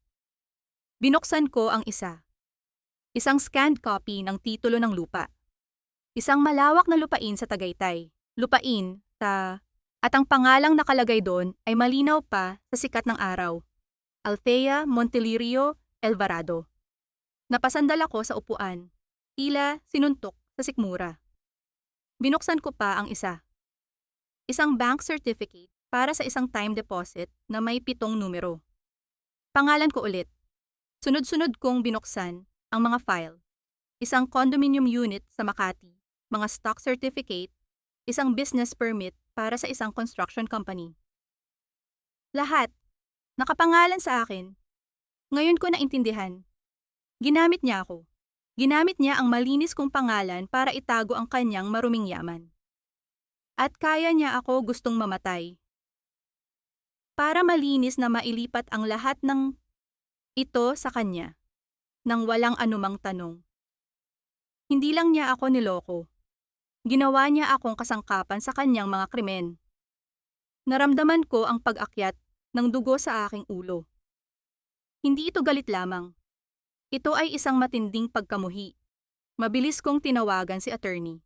Binuksan ko ang isa. Isang scanned copy ng titulo ng lupa. Isang malawak na lupain sa Tagaytay. Lupain at ang pangalang nakalagay doon ay malinaw pa sa sikat ng araw. Althea Montelirio Alvarado. Napasandal ako sa upuan. Tila sinuntok sa sikmura. Binuksan ko pa ang isa. Isang bank certificate para sa isang time deposit na may 7 numero. Pangalan ko ulit. Sunod-sunod kong binuksan ang mga file. Isang condominium unit sa Makati, mga stock certificate, isang business permit para sa isang construction company. Lahat, nakapangalan sa akin. Ngayon ko naintindihan. Ginamit niya ako. Ginamit niya ang malinis kong pangalan para itago ang kanyang maruming yaman. At kaya niya ako gustong mamatay. Para malinis na mailipat ang lahat ng ito sa kanya, nang walang anumang tanong. Hindi lang niya ako niloko. Ginawa niya akong kasangkapan sa kanyang mga krimen. Naramdaman ko ang pag-akyat ng dugo sa aking ulo. Hindi ito galit lamang. Ito ay isang matinding pagkamuhi. Mabilis kong tinawagan si attorney.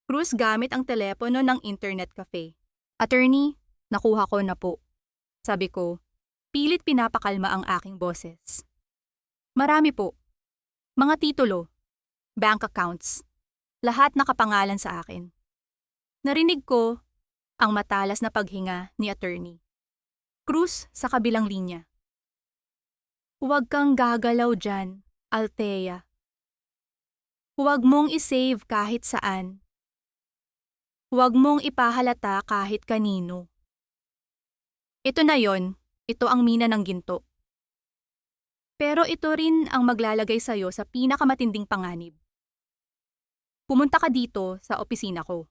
Cruz gamit ang telepono ng internet cafe. "Attorney, nakuha ko na po." Sabi ko, pilit pinapakalma ang aking boses. "Marami po. Mga titulo, bank accounts, lahat nakapangalan sa akin." Narinig ko ang matalas na paghinga ni attorney. Cruz sa kabilang linya. "Huwag kang gagalaw dyan, Althea. Huwag mong isave kahit saan. Huwag mong ipahalata kahit kanino. Ito na yon, ito ang mina ng ginto. Pero ito rin ang maglalagay sa'yo sa pinakamatinding panganib. Pumunta ka dito sa opisina ko.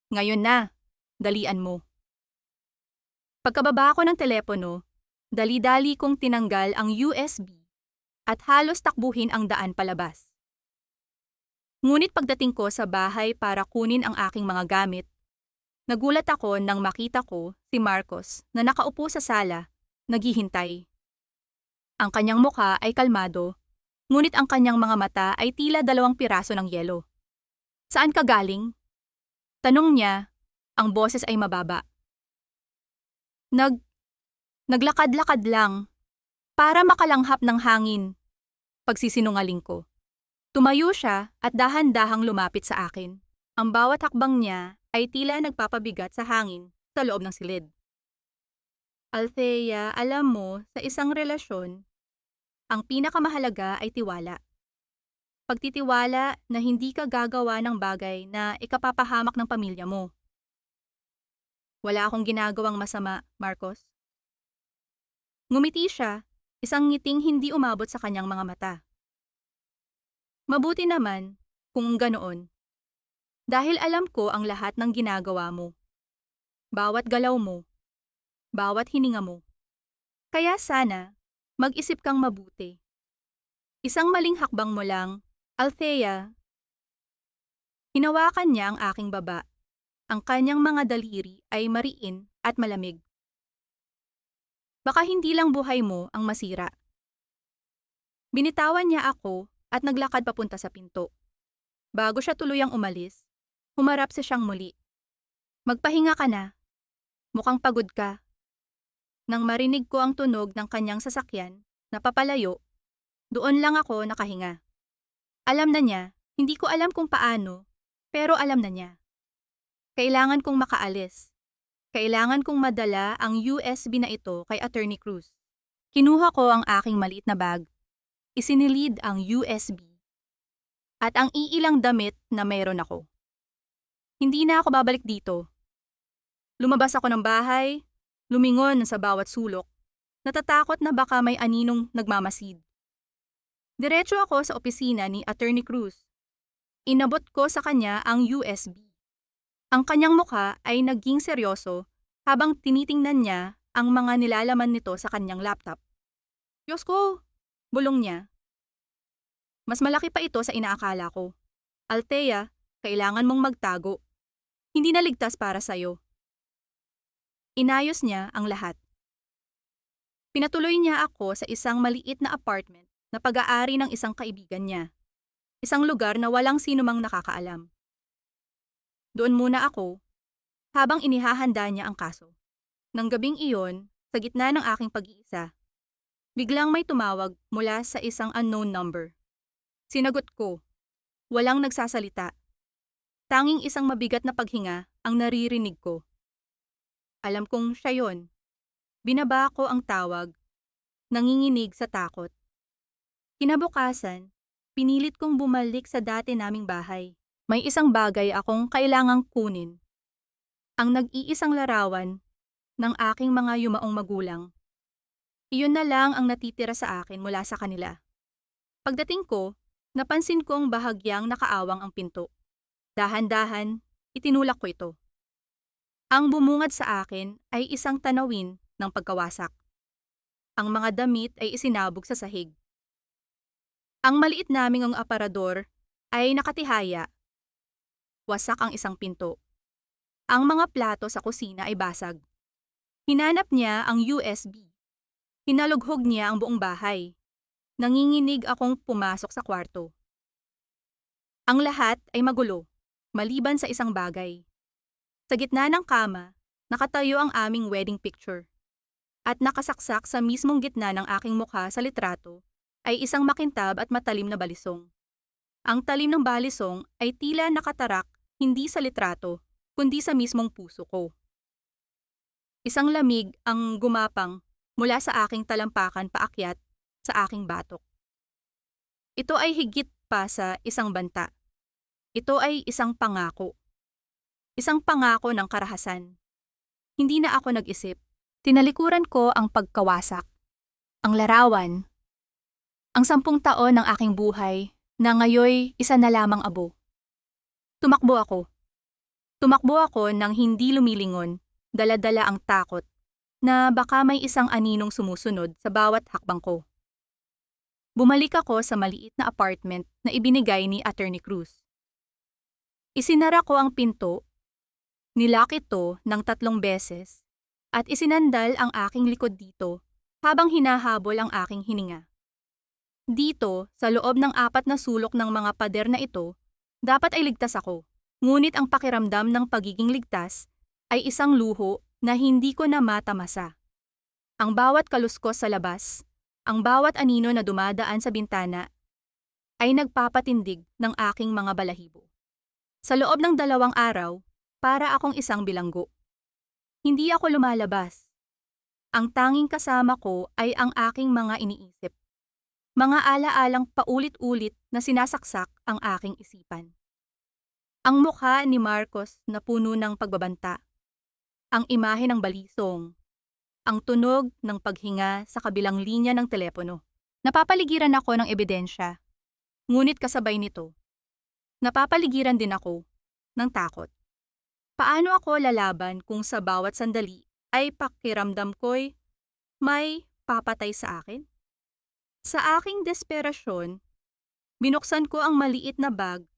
Ngayon na, dalian mo." Pagkababa ko ng telepono, dali-dali kong tinanggal ang USB at halos takbuhin ang daan palabas. Ngunit pagdating ko sa bahay para kunin ang aking mga gamit, nagulat ako nang makita ko si Marcos na nakaupo sa sala, naghihintay. Ang kanyang mukha ay kalmado, ngunit ang kanyang mga mata ay tila 2 piraso ng yelo. "Saan ka galing?" Tanong niya, ang boses ay mababa. Naglakad-lakad lang, para makalanghap ng hangin." Pagsisinungaling ko. Tumayo siya at dahan-dahang lumapit sa akin. Ang bawat hakbang niya ay tila nagpapabigat sa hangin sa loob ng silid. "Althea, alam mo, sa isang relasyon, ang pinakamahalaga ay tiwala. Pagtitiwala na hindi ka gagawa ng bagay na ikapapahamak ng pamilya mo." "Wala akong ginagawang masama, Marcos." Ngumiti siya, isang ngiting hindi umabot sa kanyang mga mata. "Mabuti naman kung ganoon. Dahil alam ko ang lahat ng ginagawa mo. Bawat galaw mo, bawat hininga mo. Kaya sana, mag-isip kang mabuti. Isang maling hakbang mo lang, Althea." Hinawakan niya ang aking baba. Ang kanyang mga daliri ay mariin at malamig. "Baka hindi lang buhay mo ang masira." Binitawan niya ako at naglakad papunta sa pinto. Bago siya tuluyang umalis, humarap siya siyang muli. "Magpahinga ka na. Mukhang pagod ka." Nang marinig ko ang tunog ng kanyang sasakyan, napapalayo, doon lang ako nakahinga. Alam na niya, hindi ko alam kung paano, pero alam na niya. Kailangan kong makaalis. Kailangan kong madala ang USB na ito kay Attorney Cruz. Kinuha ko ang aking maliit na bag, isinilid ang USB, at ang iilang damit na meron ako. Hindi na ako babalik dito. Lumabas ako ng bahay, lumingon sa bawat sulok, natatakot na baka may aninong nagmamasid. Diretso ako sa opisina ni Attorney Cruz. Inabot ko sa kanya ang USB. Ang kanyang mukha ay naging seryoso habang tinitingnan niya ang mga nilalaman nito sa kanyang laptop. Diyos ko! Bulong niya. Mas malaki pa ito sa inaakala ko. Althea, kailangan mong magtago. Hindi na ligtas para sa'yo. Inayos niya ang lahat. Pinatuloy niya ako sa isang maliit na apartment na pag-aari ng isang kaibigan niya. Isang lugar na walang sinumang nakakaalam. Doon muna ako, habang inihahanda niya ang kaso. Nang gabing iyon, sa gitna ng aking pag-iisa, biglang may tumawag mula sa isang unknown number. Sinagot ko. Walang nagsasalita. Tanging isang mabigat na paghinga ang naririnig ko. Alam kong siya yon. Binaba ko ang tawag, nanginginig sa takot. Kinabukasan, pinilit kong bumalik sa dati naming bahay. May isang bagay akong kailangang kunin. Ang nag-iisang larawan ng aking mga yumaong magulang. Iyon na lang ang natitira sa akin mula sa kanila. Pagdating ko, napansin kong bahagyang nakaawang ang pinto. Dahan-dahan, itinulak ko ito. Ang bumungad sa akin ay isang tanawin ng pagkawasak. Ang mga damit ay isinabog sa sahig. Ang maliit naming ang aparador ay nakatihaya. Wasak ang isang pinto. Ang mga plato sa kusina ay basag. Hinanap niya ang USB. Hinalughog niya ang buong bahay. Nanginginig akong pumasok sa kwarto. Ang lahat ay magulo, maliban sa isang bagay. Sa gitna ng kama, nakatayo ang aming wedding picture. At nakasaksak sa mismong gitna ng aking mukha sa litrato ay isang makintab at matalim na balisong. Ang talim ng balisong ay tila nakatarak hindi sa litrato, kundi sa mismong puso ko. Isang lamig ang gumapang mula sa aking talampakan paakyat sa aking batok. Ito ay higit pa sa isang banta. Ito ay isang pangako. Isang pangako ng karahasan. Hindi na ako nag-isip. Tinalikuran ko ang pagkawasak, ang larawan, ang 10 taon ng aking buhay na ngayoy isa na lamang abo. Tumakbo ako. Tumakbo ako nang hindi lumilingon, dala-dala ang takot na baka may isang aninong sumusunod sa bawat hakbang ko. Bumalik ako sa maliit na apartment na ibinigay ni Attorney Cruz. Isinara ko ang pinto, nilock ito ng 3 beses, at isinandal ang aking likod dito habang hinahabol ang aking hininga. Dito, sa loob ng 4 na sulok ng mga pader na ito, dapat ay ligtas ako. Ngunit ang pakiramdam ng pagiging ligtas ay isang luho na hindi ko na matamasa. Ang bawat kaluskos sa labas, ang bawat anino na dumadaan sa bintana, ay nagpapatindig ng aking mga balahibo. Sa loob ng 2 araw, para akong isang bilanggo. Hindi ako lumalabas. Ang tanging kasama ko ay ang aking mga iniisip. Mga ala-alang paulit-ulit na sinasaksak ang aking isipan. Ang mukha ni Marcos na puno ng pagbabanta. Ang imahe ng balisong. Ang tunog ng paghinga sa kabilang linya ng telepono. Napapaligiran ako ng ebidensya. Ngunit kasabay nito, napapaligiran din ako ng takot. Paano ako lalaban kung sa bawat sandali ay pakiramdam ko'y may papatay sa akin? Sa aking desperasyon, binuksan ko ang maliit na bag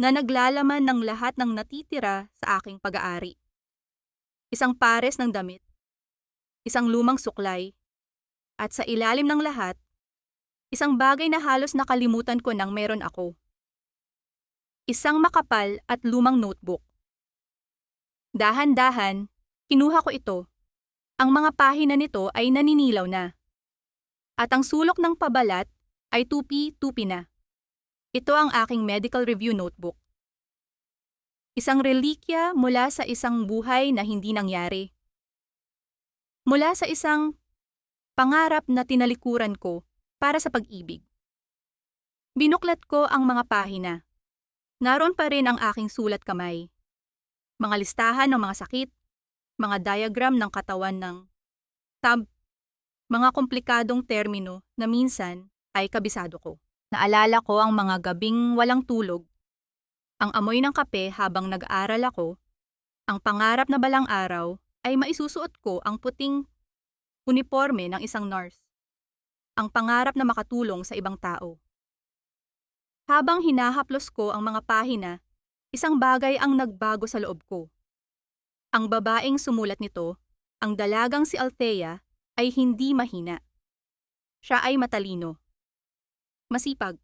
na naglalaman ng lahat ng natitira sa aking pag-aari. Isang pares ng damit, isang lumang suklay, at sa ilalim ng lahat, isang bagay na halos nakalimutan ko nang meron ako. Isang makapal at lumang notebook. Dahan-dahan, kinuha ko ito. Ang mga pahina nito ay naninilaw na. At ang sulok ng pabalat ay tupi-tupi na. Ito ang aking medical review notebook. Isang relikya mula sa isang buhay na hindi nangyari. Mula sa isang pangarap na tinalikuran ko para sa pag-ibig. Binuklat ko ang mga pahina. Naroon pa rin ang aking sulat kamay. Mga listahan ng mga sakit, mga diagram ng katawan ng tab, mga komplikadong termino na minsan ay kabisado ko. Naalala ko ang mga gabing walang tulog, ang amoy ng kape habang nag-aaral ako, ang pangarap na balang araw ay maisusuot ko ang puting uniforme ng isang nurse, ang pangarap na makatulong sa ibang tao. Habang hinahaplos ko ang mga pahina, isang bagay ang nagbago sa loob ko. Ang babaeng sumulat nito, ang dalagang si Althea, ay hindi mahina. Siya ay matalino. Masipag.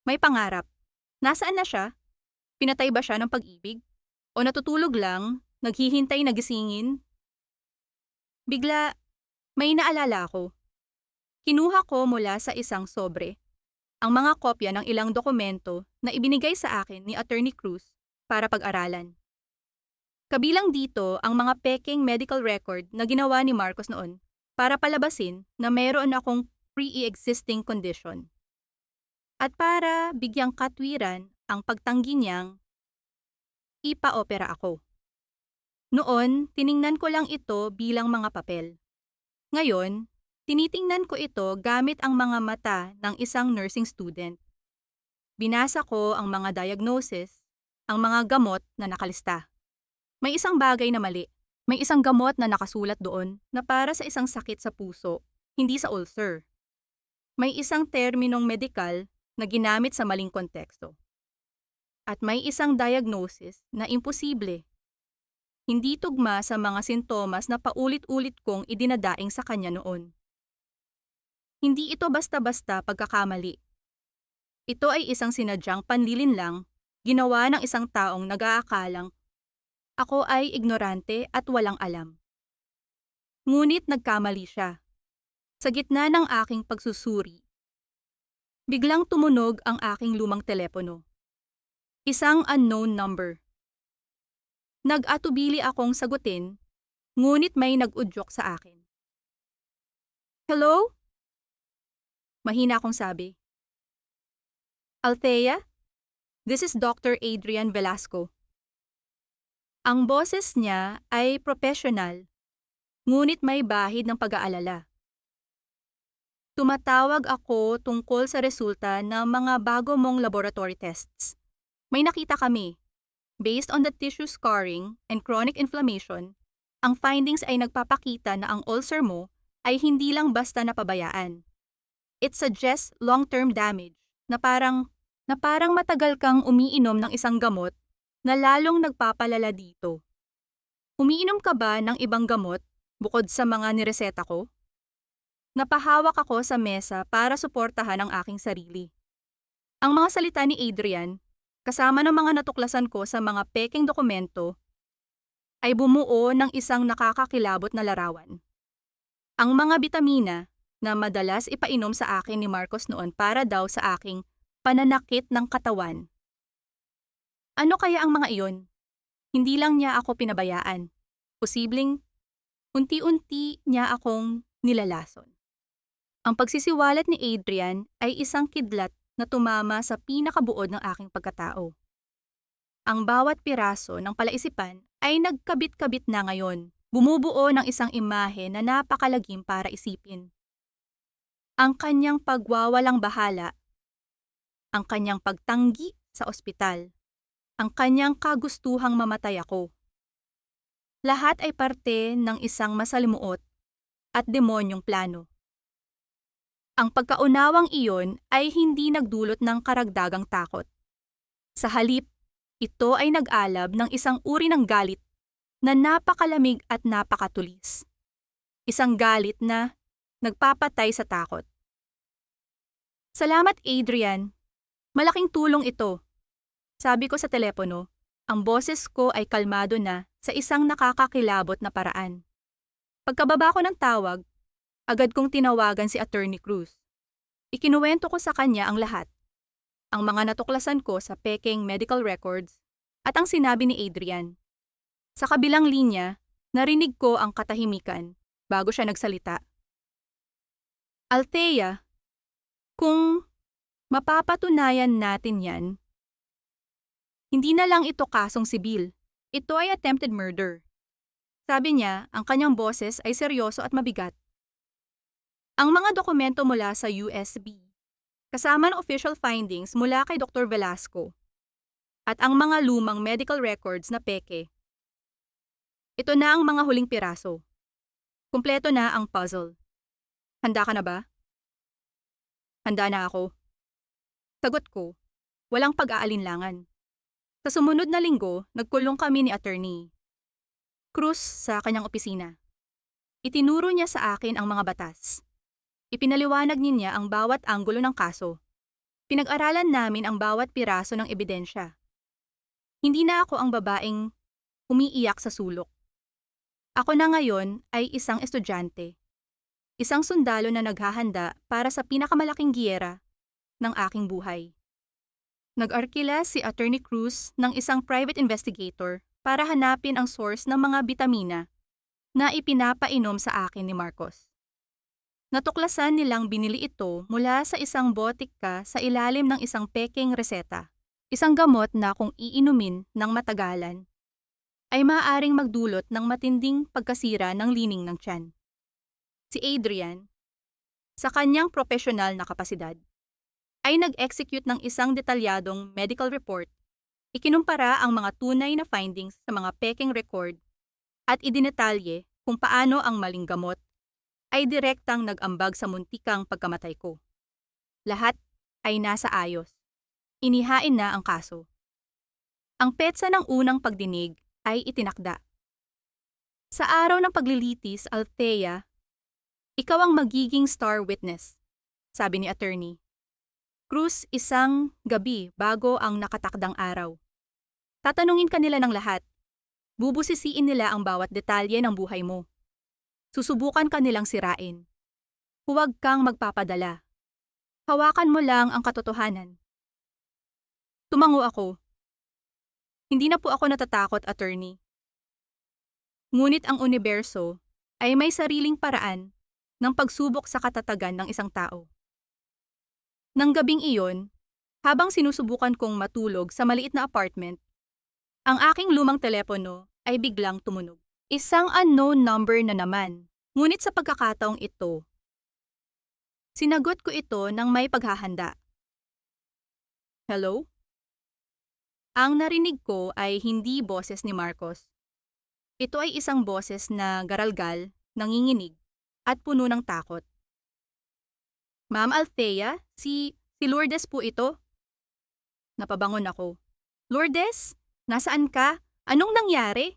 May pangarap. Nasaan na siya? Pinatay ba siya ng pag-ibig? O natutulog lang, naghihintay na gisingin? Bigla, may naalala ako. Kinuha ko mula sa isang sobre ang mga kopya ng ilang dokumento na ibinigay sa akin ni Attorney Cruz para pag-aralan. Kabilang dito ang mga peking medical record na ginawa ni Marcos noon para palabasin na mayroon akong pre-existing condition. At para bigyang katwiran ang pagtanggi niyang ipa-opera ako. Noon, tiningnan ko lang ito bilang mga papel. Ngayon, tinitingnan ko ito gamit ang mga mata ng isang nursing student. Binasa ko ang mga diagnosis, ang mga gamot na nakalista. May isang bagay na mali. May isang gamot na nakasulat doon na para sa isang sakit sa puso, hindi sa ulcer. May isang terminong medikal na ginamit sa maling konteksto. At may isang diagnosis na imposible. Hindi tugma sa mga sintomas na paulit-ulit kong idinadaing sa kanya noon. Hindi ito basta-basta pagkakamali. Ito ay isang sinadyang panlilinlang, ginawa ng isang taong nag-aakalang ako ay ignorante at walang alam. Ngunit nagkamali siya. Sa gitna ng aking pagsusuri, biglang tumunog ang aking lumang telepono. Isang unknown number. Nag-atubili akong sagutin, ngunit may nag-udyok sa akin. Hello? Mahina akong sabi. Althea? This is Dr. Adrian Velasco. Ang boses niya ay professional, ngunit may bahid ng pag-aalala. Tumatawag ako tungkol sa resulta ng mga bago mong laboratory tests. May nakita kami. Based on the tissue scarring and chronic inflammation, ang findings ay nagpapakita na ang ulcer mo ay hindi lang basta napabayaan. It suggests long-term damage na parang matagal kang umiinom ng isang gamot na lalong nagpapalala dito. Umiinom ka ba ng ibang gamot bukod sa mga nireseta ko? Napahawak ako sa mesa para suportahan ang aking sarili. Ang mga salita ni Adrian, kasama ng mga natuklasan ko sa mga peking dokumento, ay bumuo ng isang nakakakilabot na larawan. Ang mga bitamina na madalas ipainom sa akin ni Marcos noon para daw sa aking pananakit ng katawan. Ano kaya ang mga iyon? Hindi lang niya ako pinabayaan. Posibleng, unti-unti niya akong nilalason. Ang pagsisiwalat ni Adrian ay isang kidlat na tumama sa pinakabuod ng aking pagkatao. Ang bawat piraso ng palaisipan ay nagkabit-kabit na ngayon, bumubuo ng isang imahe na napakalagim para isipin. Ang kanyang pagwawalang bahala, ang kanyang pagtanggi sa ospital, ang kanyang kagustuhang mamatay ako. Lahat ay parte ng isang masalimuot at demonyong plano. Ang pagkaunawang iyon ay hindi nagdulot ng karagdagang takot. Sa halip, ito ay nag-alab ng isang uri ng galit na napakalamig at napakatulis. Isang galit na nagpapatay sa takot. Salamat, Adrian. Malaking tulong ito. Sabi ko sa telepono, ang boses ko ay kalmado na sa isang nakakakilabot na paraan. Pagkababa ko ng tawag, agad kong tinawagan si Attorney Cruz. Ikinuwento ko sa kanya ang lahat. Ang mga natuklasan ko sa peking medical records at ang sinabi ni Adrian. Sa kabilang linya, narinig ko ang katahimikan bago siya nagsalita. Althea, kung mapapatunayan natin yan, hindi na lang ito kasong sibil. Ito ay attempted murder. Sabi niya, ang kanyang boses ay seryoso at mabigat. Ang mga dokumento mula sa USB, kasama ng official findings mula kay Dr. Velasco, at ang mga lumang medical records na peke. Ito na ang mga huling piraso. Kumpleto na ang puzzle. Handa ka na ba? Handa na ako. Sagot ko, walang pag-aalinlangan. Sa sumunod na linggo, nagkulong kami ni Attorney Cruz sa kanyang opisina. Itinuro niya sa akin ang mga batas. Ipinaliwanag niya ang bawat anggulo ng kaso. Pinag-aralan namin ang bawat piraso ng ebidensya. Hindi na ako ang babaeng umiiyak sa sulok. Ako na ngayon ay isang estudyante. Isang sundalo na naghahanda para sa pinakamalaking giyera ng aking buhay. Nag-arkila si Attorney Cruz ng isang private investigator para hanapin ang source ng mga bitamina na ipinapainom sa akin ni Marcos. Natuklasan nilang binili ito mula sa isang botika sa ilalim ng isang peking reseta, isang gamot na kung iinumin ng matagalan, ay maaaring magdulot ng matinding pagkasira ng lining ng tiyan. Si Adrian, sa kanyang profesional na kapasidad, ay nag-execute ng isang detalyadong medical report, ikinumpara ang mga tunay na findings sa mga peking record at idinetalye kung paano ang maling gamot ay direktang nag-ambag sa muntikang pagkamatay ko. Lahat ay nasa ayos. Inihain na ang kaso. Ang petsa ng unang pagdinig ay itinakda. Sa araw ng paglilitis, Althea, ikaw ang magiging star witness, sabi ni Attorney Cruz isang gabi bago ang nakatakdang araw. Tatanungin ka nila ng lahat. Bubusisiin nila ang bawat detalye ng buhay mo. Susubukan ka nilang sirain. Huwag kang magpapadala. Hawakan mo lang ang katotohanan. Tumango ako. Hindi na po ako natatakot, Attorney. Ngunit ang universo ay may sariling paraan ng pagsubok sa katatagan ng isang tao. Nang gabing iyon, habang sinusubukan kong matulog sa maliit na apartment, ang aking lumang telepono ay biglang tumunog. Isang unknown number na naman, ngunit sa pagkakataong ito, sinagot ko ito ng may paghahanda. Hello? Ang narinig ko ay hindi boses ni Marcos. Ito ay isang boses na garalgal, nanginginig, at puno ng takot. Ma'am Althea, si Lourdes po ito. Napabangon ako. Lourdes, nasaan ka? Anong nangyari?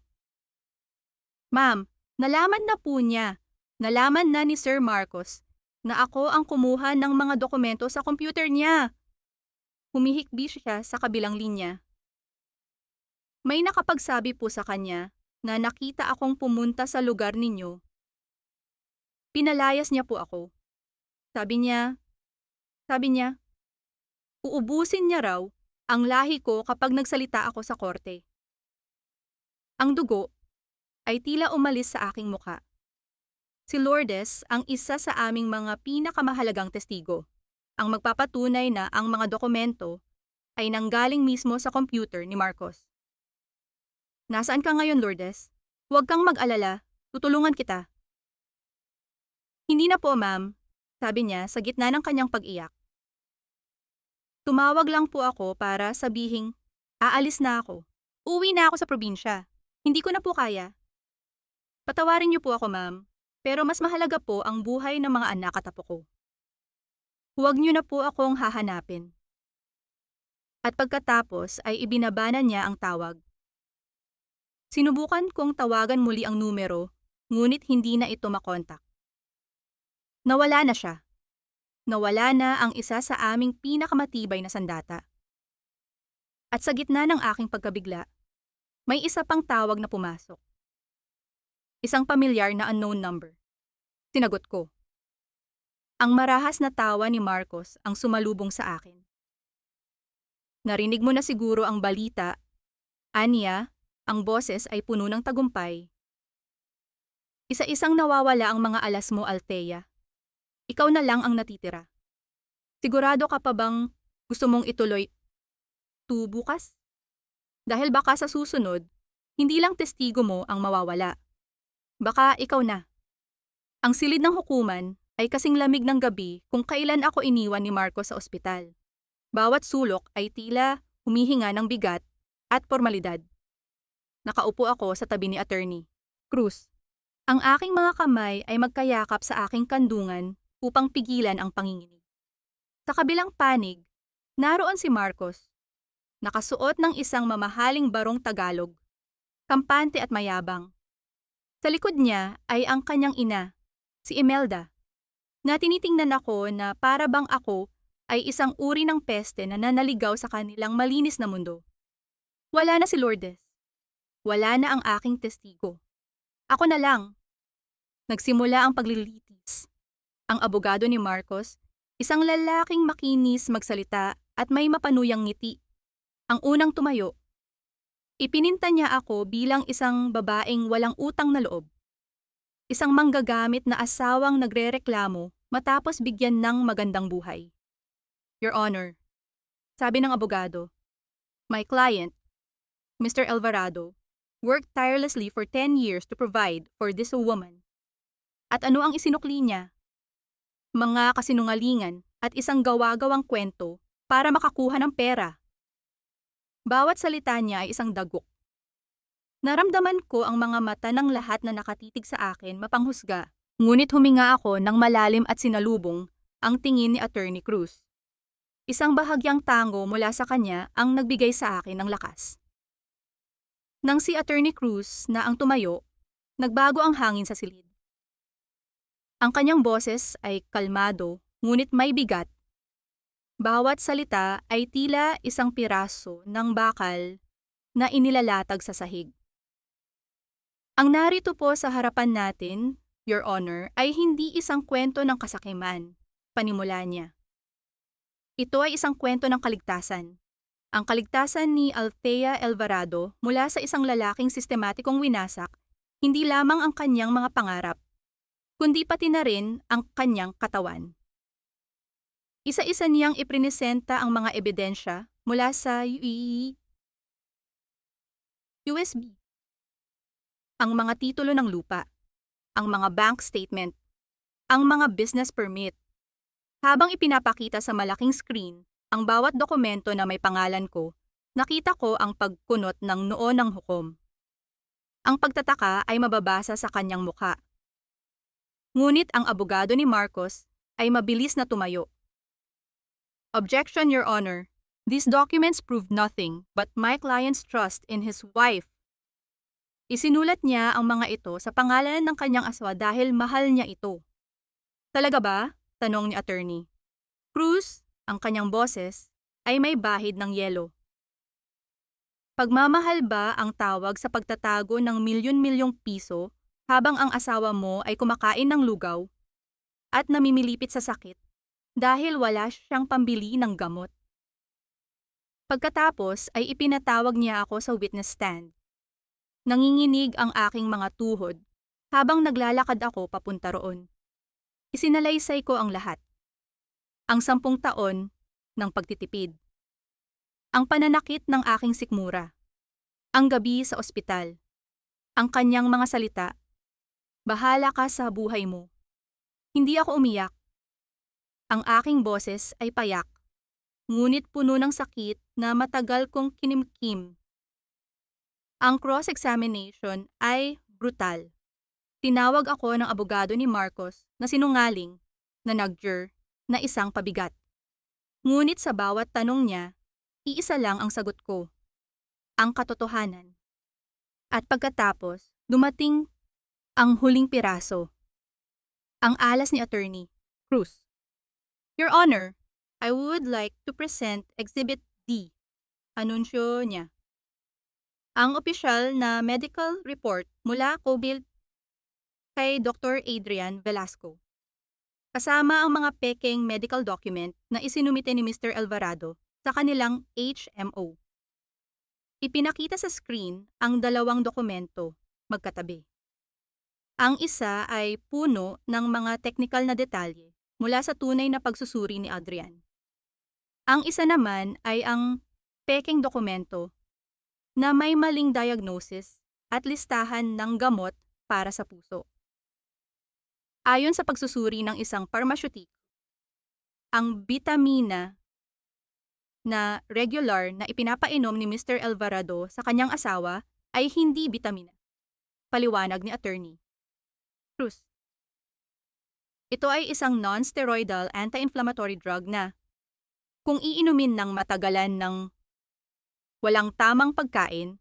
Ma'am, nalaman na po niya. Nalaman na ni Sir Marcos na ako ang kumuha ng mga dokumento sa computer niya. Humihikbi siya sa kabilang linya. May nakapagsabi po sa kanya na nakita akong pumunta sa lugar ninyo. Pinalayas niya po ako. Sabi niya, uubusin niya raw ang lahi ko kapag nagsalita ako sa korte. Ang dugo ay tila umalis sa aking muka. Si Lourdes ang isa sa aming mga pinakamahalagang testigo, ang magpapatunay na ang mga dokumento ay nanggaling mismo sa computer ni Marcos. Nasaan ka ngayon, Lourdes? Huwag kang mag-alala, tutulungan kita. Hindi na po, ma'am, sabi niya sa gitna ng kanyang pag-iyak. Tumawag lang po ako para sabihing, aalis na ako. Uwi na ako sa probinsya. Hindi ko na po kaya. Patawarin niyo po ako, ma'am, pero mas mahalaga po ang buhay ng mga anak at apo ko. Huwag niyo na po akong hahanapin. At pagkatapos ay ibinabana niya ang tawag. Sinubukan kong tawagan muli ang numero, ngunit hindi na ito makontak. Nawala na siya. Nawala na ang isa sa aming pinakamatibay na sandata. At sa gitna ng aking pagkabigla, may isa pang tawag na pumasok. Isang pamilyar na unknown number. Sinagot ko. Ang marahas na tawa ni Marcos ang sumalubong sa akin. Narinig mo na siguro ang balita. Aniya, ang boses ay puno ng tagumpay. Isa-isang nawawala ang mga alas mo, Althea. Ikaw na lang ang natitira. Sigurado ka pa bang gusto mong ituloy bukas? Dahil baka sa susunod, hindi lang testigo mo ang mawawala. Baka ikaw na. Ang silid ng hukuman ay kasing lamig ng gabi kung kailan ako iniwan ni Marcos sa ospital. Bawat sulok ay tila humihinga ng bigat at formalidad. Nakaupo ako sa tabi ni Attorney Cruz. Ang aking mga kamay ay magkayakap sa aking kandungan upang pigilan ang panginginig. Sa kabilang panig, naroon si Marcos. Nakasuot ng isang mamahaling barong Tagalog, kampante at mayabang. Sa likod niya ay ang kanyang ina, si Imelda, na tinitingnan ako na para bang ako ay isang uri ng peste na nanaligaw sa kanilang malinis na mundo. Wala na si Lourdes. Wala na ang aking testigo. Ako na lang. Nagsimula ang paglilitis. Ang abogado ni Marcos, isang lalaking makinis magsalita at may mapanuyang ngiti. Ang unang tumayo. Ipininta niya ako bilang isang babaeng walang utang na loob. Isang manggagamit na asawang nagrereklamo matapos bigyan ng magandang buhay. Your Honor, sabi ng abogado, my client, Mr. Alvarado, worked tirelessly for 10 years to provide for this woman. At ano ang isinukli niya? Mga kasinungalingan at isang gawa-gawang kwento para makakuha ng pera. Bawat salita niya ay isang dagok. Naramdaman ko ang mga mata ng lahat na nakatitig sa akin mapanghusga, ngunit huminga ako ng malalim at sinalubong ang tingin ni Attorney Cruz. Isang bahagyang tango mula sa kanya ang nagbigay sa akin ng lakas. Nang si Attorney Cruz na ang tumayo, nagbago ang hangin sa silid. Ang kanyang boses ay kalmado, ngunit may bigat. Bawat salita ay tila isang piraso ng bakal na inilalatag sa sahig. Ang narito po sa harapan natin, Your Honor, ay hindi isang kwento ng kasakiman, panimula niya. Ito ay isang kwento ng kaligtasan. Ang kaligtasan ni Althea Alvarado mula sa isang lalaking sistematikong winasak, hindi lamang ang kanyang mga pangarap, kundi pati na rin ang kanyang katawan. Isa-isa niyang iprinesenta ang mga ebidensya mula sa USB. Ang mga titulo ng lupa, ang mga bank statement, ang mga business permit. Habang ipinapakita sa malaking screen ang bawat dokumento na may pangalan ko, nakita ko ang pagkunot ng noo ng hukom. Ang pagtataka ay mababasa sa kanyang mukha. Ngunit ang abogado ni Marcos ay mabilis na tumayo. Objection, Your Honor. These documents prove nothing but my client's trust in his wife. Isinulat niya ang mga ito sa pangalan ng kanyang asawa dahil mahal niya ito. Talaga ba? Tanong ni attorney. Cruz, ang kanyang boses, ay may bahid ng yelo. Pagmamahal ba ang tawag sa pagtatago ng milyon-milyong piso habang ang asawa mo ay kumakain ng lugaw at namimilipit sa sakit dahil wala siyang pambili ng gamot? Pagkatapos ay ipinatawag niya ako sa witness stand. Nanginginig ang aking mga tuhod habang naglalakad ako papunta roon. Isinalaysay ko ang lahat. Ang 10 taon ng pagtitipid. Ang pananakit ng aking sikmura. Ang gabi sa ospital. Ang kanyang mga salita. Bahala ka sa buhay mo. Hindi ako umiyak. Ang aking boses ay payak, ngunit puno ng sakit na matagal kong kinimkim. Ang cross-examination ay brutal. Tinawag ako ng abogado ni Marcos na sinungaling, na nag-jur, na isang pabigat. Ngunit sa bawat tanong niya, iisa lang ang sagot ko, ang katotohanan. At pagkatapos, dumating ang huling piraso. Ang alas ni Attorney Cruz. Your Honor, I would like to present Exhibit D. Anunsyo niya. Ang opisyal na medical report mula Kobil kay Dr. Adrian Velasco. Kasama ang mga pekeng medical document na isinumite ni Mr. Alvarado sa kanilang HMO. Ipinakita sa screen ang dalawang dokumento magkatabi. Ang isa ay puno ng mga teknikal na detalye mula sa tunay na pagsusuri ni Adrian. Ang isa naman ay ang pekeng dokumento na may maling diagnosis at listahan ng gamot para sa puso. Ayon sa pagsusuri ng isang pharmaceutico, ang bitamina na regular na ipinapainom ni Mr. Alvarado sa kanyang asawa ay hindi bitamina. Paliwanag ni Attorney Cruz. Ito ay isang non-steroidal anti-inflammatory drug na kung iinumin ng matagalan ng walang tamang pagkain,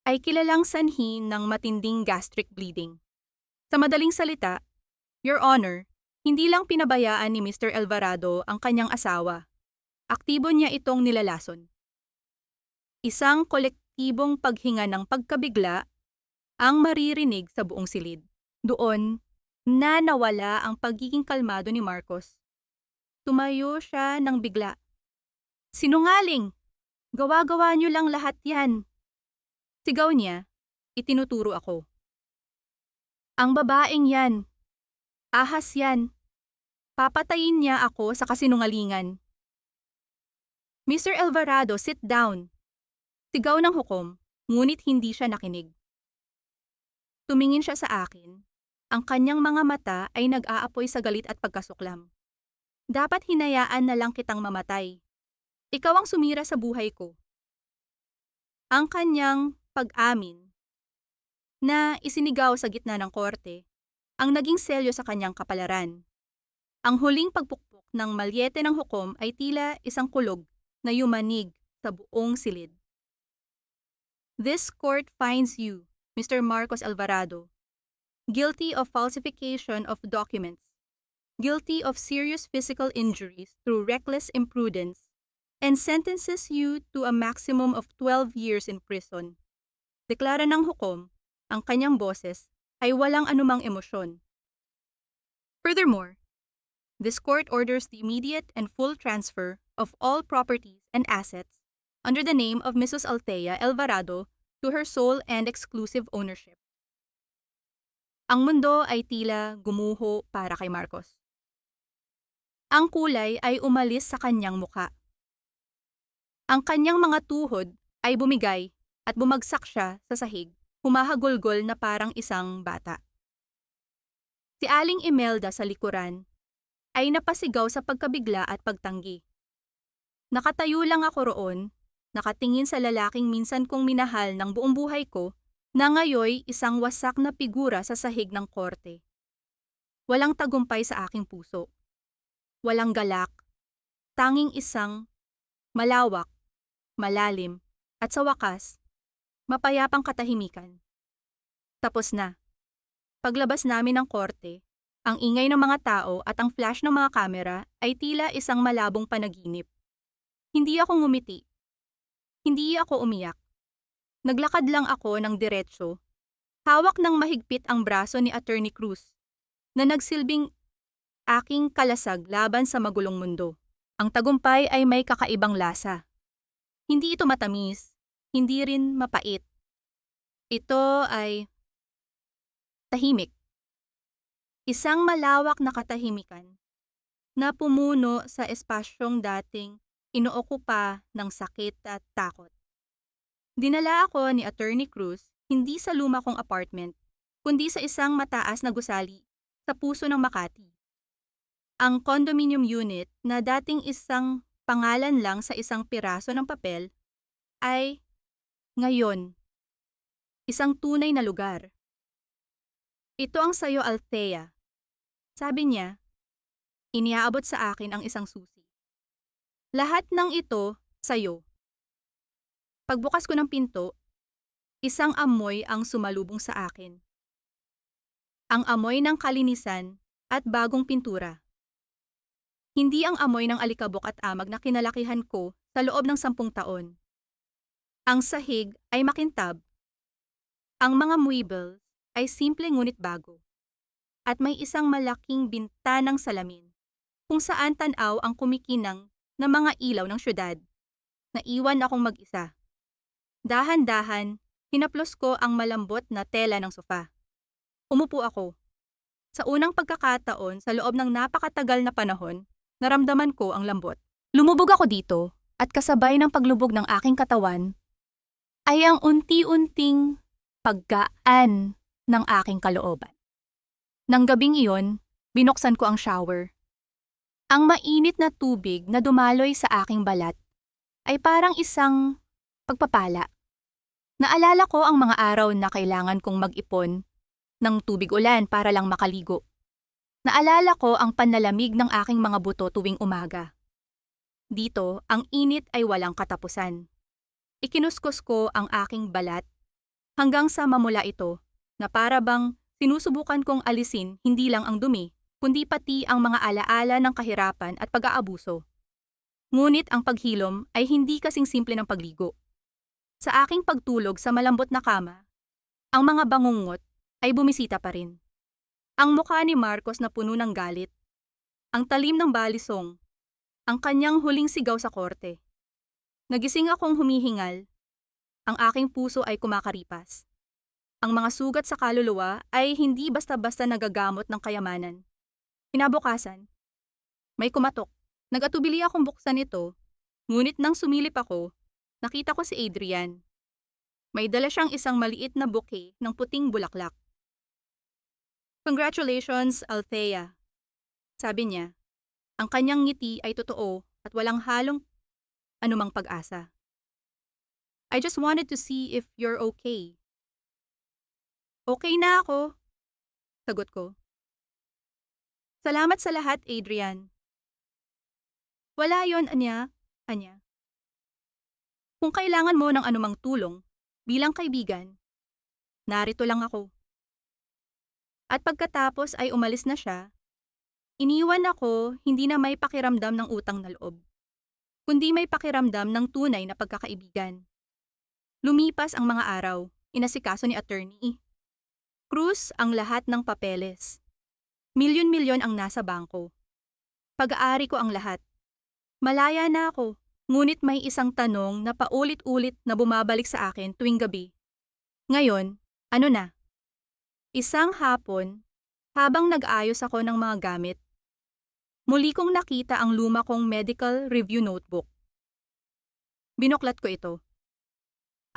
ay kilalang sanhi ng matinding gastric bleeding. Sa madaling salita, Your Honor, hindi lang pinabayaan ni Mr. Alvarado ang kanyang asawa. Aktibo niya itong nilalason. Isang kolektibong paghinga ng pagkabigla ang maririnig sa buong silid. Doon na nawala ang pagiging kalmado ni Marcos. Tumayo siya ng bigla. Sinungaling! Gawa-gawa niyo lang lahat yan. Sigaw niya, itinuturo ako. Ang babaeng yan. Ahas yan. Papatayin niya ako sa kasinungalingan. Mr. Alvarado, sit down. Sigaw ng hukom, ngunit hindi siya nakinig. Tumingin siya sa akin. Ang kanyang mga mata ay nag-aapoy sa galit at pagkasuklam. Dapat hinayaan na lang kitang mamatay. Ikaw ang sumira sa buhay ko. Ang kanyang pag-amin na isinigaw sa gitna ng korte ang naging selyo sa kanyang kapalaran. Ang huling pagpukpok ng malyete ng hukom ay tila isang kulog na yumanig sa buong silid. This court finds you, Mr. Marcos Alvarado, guilty of falsification of documents, guilty of serious physical injuries through reckless imprudence, and sentences you to a maximum of 12 years in prison. Deklara ng hukom, ang kanyang boses ay walang anumang emosyon. Furthermore, this court orders the immediate and full transfer of all properties and assets under the name of Mrs. Althea Alvarado to her sole and exclusive ownership. Ang mundo ay tila gumuho para kay Marcos. Ang kulay ay umalis sa kanyang muka. Ang kanyang mga tuhod ay bumigay at bumagsak siya sa sahig, humahagulgol na parang isang bata. Si Aling Imelda sa likuran ay napasigaw sa pagkabigla at pagtanggi. Nakatayo lang ako roon, nakatingin sa lalaking minsan kong minahal ng buong buhay ko na ngayoy isang wasak na figura sa sahig ng korte. Walang tagumpay sa aking puso. Walang galak, tanging isang malawak, malalim, at sa wakas, mapayapang katahimikan. Tapos na. Paglabas namin ng korte, ang ingay ng mga tao at ang flash ng mga kamera ay tila isang malabong panaginip. Hindi ako ngumiti. Hindi ako umiyak. Naglakad lang ako ng diretso. Hawak ng mahigpit ang braso ni Attorney Cruz na nagsilbing aking kalasag laban sa magulong mundo. Ang tagumpay ay may kakaibang lasa. Hindi ito matamis, hindi rin mapait. Ito ay tahimik. Isang malawak na katahimikan na pumuno sa espasyong dating inookupa ng sakit at takot. Dinala ako ni Attorney Cruz hindi sa luma kong apartment, kundi sa isang mataas na gusali sa puso ng Makati. Ang condominium unit na dating isang pangalan lang sa isang piraso ng papel ay ngayon isang tunay na lugar. Ito ang sayo, Althea. Sabi niya, iniaabot sa akin ang isang susi. Lahat ng ito sayo. Pagbukas ko ng pinto, isang amoy ang sumalubong sa akin. Ang amoy ng kalinisan at bagong pintura. Hindi ang amoy ng alikabok at amag na kinalakihan ko sa loob ng 10 taon. Ang sahig ay makintab. Ang mga muebles ay simple ngunit bago. at may isang malaking bintanang salamin kung saan tanaw ang kumikinang na mga ilaw ng syudad. Naiwan akong mag-isa. Dahan-dahan, hinaplos ko ang malambot na tela ng sofa. Umupo ako. Sa unang pagkakataon sa loob ng napakatagal na panahon, naramdaman ko ang lambot. Lumubog ako dito at kasabay ng paglubog ng aking katawan ay ang unti-unting paggaan ng aking kalooban. Nang gabing iyon, binuksan ko ang shower. Ang mainit na tubig na dumaloy sa aking balat ay parang isang pagpapala. Naalala ko ang mga araw na kailangan kong mag-ipon ng tubig ulan para lang makaligo. Naalala ko ang panlalamig ng aking mga buto tuwing umaga. Dito, ang init ay walang katapusan. Ikinuskus ko ang aking balat hanggang sa mamula ito na para bang sinusubukan kong alisin hindi lang ang dumi, kundi pati ang mga alaala ng kahirapan at pag-aabuso. Ngunit ang paghilom ay hindi kasing simple ng pagligo. Sa aking pagtulog sa malambot na kama, ang mga bangungot ay bumisita pa rin. Ang mukha ni Marcos na puno ng galit, ang talim ng balisong, ang kanyang huling sigaw sa korte. Nagising akong humihingal, ang aking puso ay kumakaripas. Ang mga sugat sa kaluluwa ay hindi basta-basta nagagamot ng kayamanan. Kinabukasan, may kumatok. Nag-atubili akong buksan ito, ngunit nang sumilip ako, nakita ko si Adrian. May dala siyang isang maliit na bouquet ng puting bulaklak. "Congratulations, Althea," sabi niya. Ang kanyang ngiti ay totoo at walang halong anumang pag-asa. "I just wanted to see if you're okay." "Okay na ako," sagot ko. "Salamat sa lahat, Adrian." "Wala yon, Anya." "Kung kailangan mo ng anumang tulong, bilang kaibigan, narito lang ako." At pagkatapos ay umalis na siya, iniwan ako hindi na may pakiramdam ng utang na loob, kundi may pakiramdam ng tunay na pagkakaibigan. Lumipas ang mga araw, inasikaso ni Attorney Cruz ang lahat ng papeles. Milyon-milyon ang nasa bangko. Pag-aari ko ang lahat. Malaya na ako, ngunit may isang tanong na paulit-ulit na bumabalik sa akin tuwing gabi. Ngayon, ano na? Isang hapon, habang nag-ayos ako ng mga gamit, muli kong nakita ang luma kong medical review notebook. Binuklat ko ito.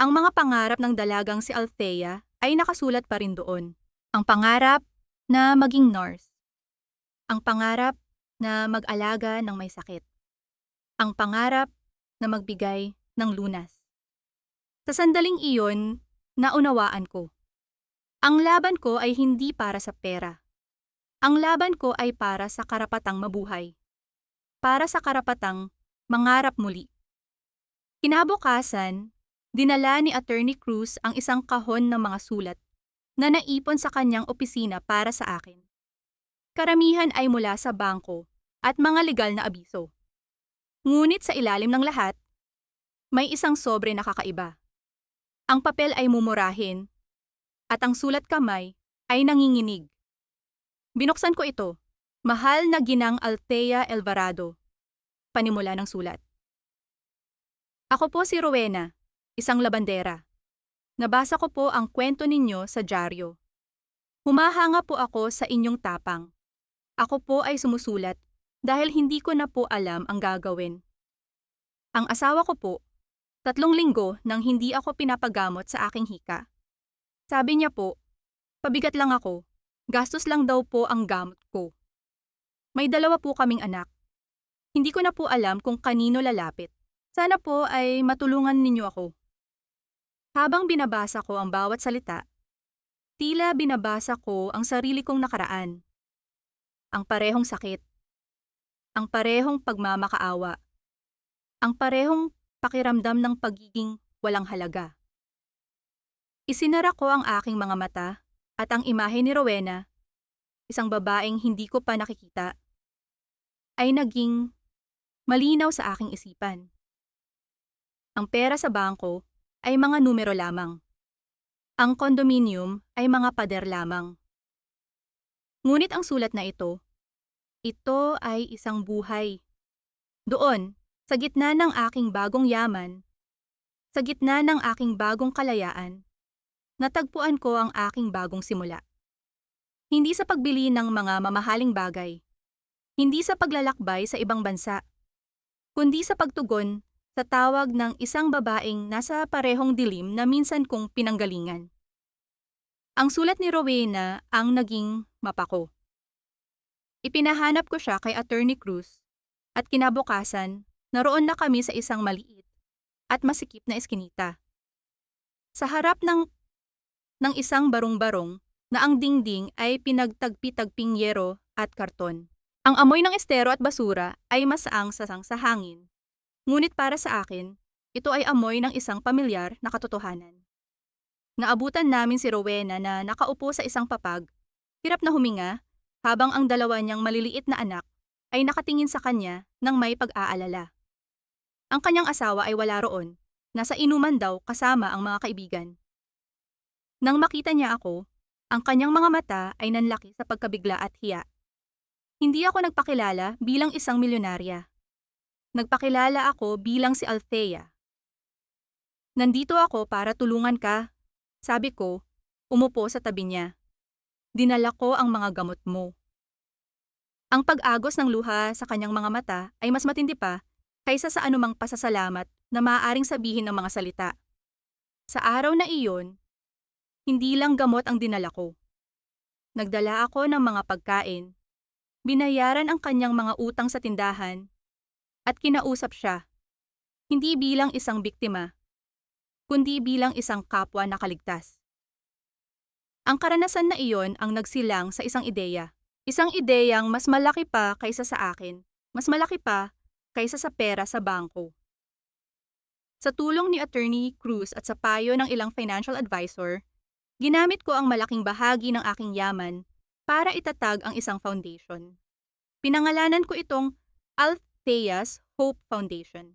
Ang mga pangarap ng dalagang si Althea ay nakasulat pa rin doon. Ang pangarap na maging nurse. Ang pangarap na mag-alaga ng may sakit. Ang pangarap na magbigay ng lunas. Sa sandaling iyon, naunawaan ko. Ang laban ko ay hindi para sa pera. Ang laban ko ay para sa karapatang mabuhay. Para sa karapatang mangarap muli. Kinabukasan, dinala ni Attorney Cruz ang isang kahon ng mga sulat na naipon sa kanyang opisina para sa akin. Karamihan ay mula sa bangko at mga legal na abiso. Ngunit sa ilalim ng lahat, may isang sobre na kakaiba. Ang papel ay mumurahin at ang sulat kamay ay nanginginig. Binuksan ko ito. "Mahal na Ginang Althea Alvarado." Panimula ng sulat. "Ako po si Rowena, isang labandera. Nabasa ko po ang kwento ninyo sa dyaryo. Humahanga po ako sa inyong tapang. Ako po ay sumusulat dahil hindi ko na po alam ang gagawin. Ang asawa ko po, 3 linggo nang hindi ako pinapagamot sa aking hika. Sabi niya po, pabigat lang ako, gastos lang daw po ang gamot ko. May 2 po kaming anak. Hindi ko na po alam kung kanino lalapit. Sana po ay matulungan ninyo ako." Habang binabasa ko ang bawat salita, tila binabasa ko ang sarili kong nakaraan. Ang parehong sakit. Ang parehong pagmamakaawa. Ang parehong pakiramdam ng pagiging walang halaga. Isinara ko ang aking mga mata at ang imahe ni Rowena, isang babaeng hindi ko pa nakikita, ay naging malinaw sa aking isipan. Ang pera sa bangko ay mga numero lamang. Ang condominium ay mga pader lamang. Ngunit ang sulat na ito ay isang buhay. Doon, sa gitna ng aking bagong yaman, sa gitna ng aking bagong kalayaan, natagpuan ko ang aking bagong simula. Hindi sa pagbili ng mga mamahaling bagay, hindi sa paglalakbay sa ibang bansa, kundi sa pagtugon sa tawag ng isang babaeng nasa parehong dilim na minsan kong pinanggalingan. Ang sulat ni Rowena ang naging mapa ko. Ipinahanap ko siya kay Attorney Cruz at kinabukasan, naroon na kami sa isang maliit at masikip na eskinita. Sa harap ng isang barong-barong na ang dingding ay pinagtagpi-tagping yero at karton. Ang amoy ng estero at basura ay masaang sasang sa hangin. Ngunit para sa akin, ito ay amoy ng isang pamilyar na katotohanan. Naabutan namin si Rowena na nakaupo sa isang papag, hirap na huminga, habang ang dalawa niyang maliliit na anak ay nakatingin sa kanya ng may pag-aalala. Ang kanyang asawa ay wala roon, nasa inuman daw kasama ang mga kaibigan. Nang makita niya ako, ang kanyang mga mata ay nanlaki sa pagkabigla at hiya. Hindi ako nagpakilala bilang isang milyonarya. Nagpakilala ako bilang si Althea. Nandito ako para tulungan ka, sabi ko, umupo sa tabi niya. Dinala ko ang mga gamot mo. Ang pag-agos ng luha sa kanyang mga mata ay mas matindi pa kaysa sa anumang pasasalamat na maaaring sabihin ng mga salita. Sa araw na iyon, hindi lang gamot ang dinala ko. Nagdala ako ng mga pagkain, binayaran ang kanyang mga utang sa tindahan, at kinausap siya, hindi bilang isang biktima, kundi bilang isang kapwa na kaligtas. Ang karanasan na iyon ang nagsilang sa isang ideya. Isang ideyang mas malaki pa kaysa sa akin, mas malaki pa kaysa sa pera sa bangko. Sa tulong ni Attorney Cruz at sa payo ng ilang financial advisor, ginamit ko ang malaking bahagi ng aking yaman para itatag ang isang foundation. Pinangalanan ko itong Althea's Hope Foundation,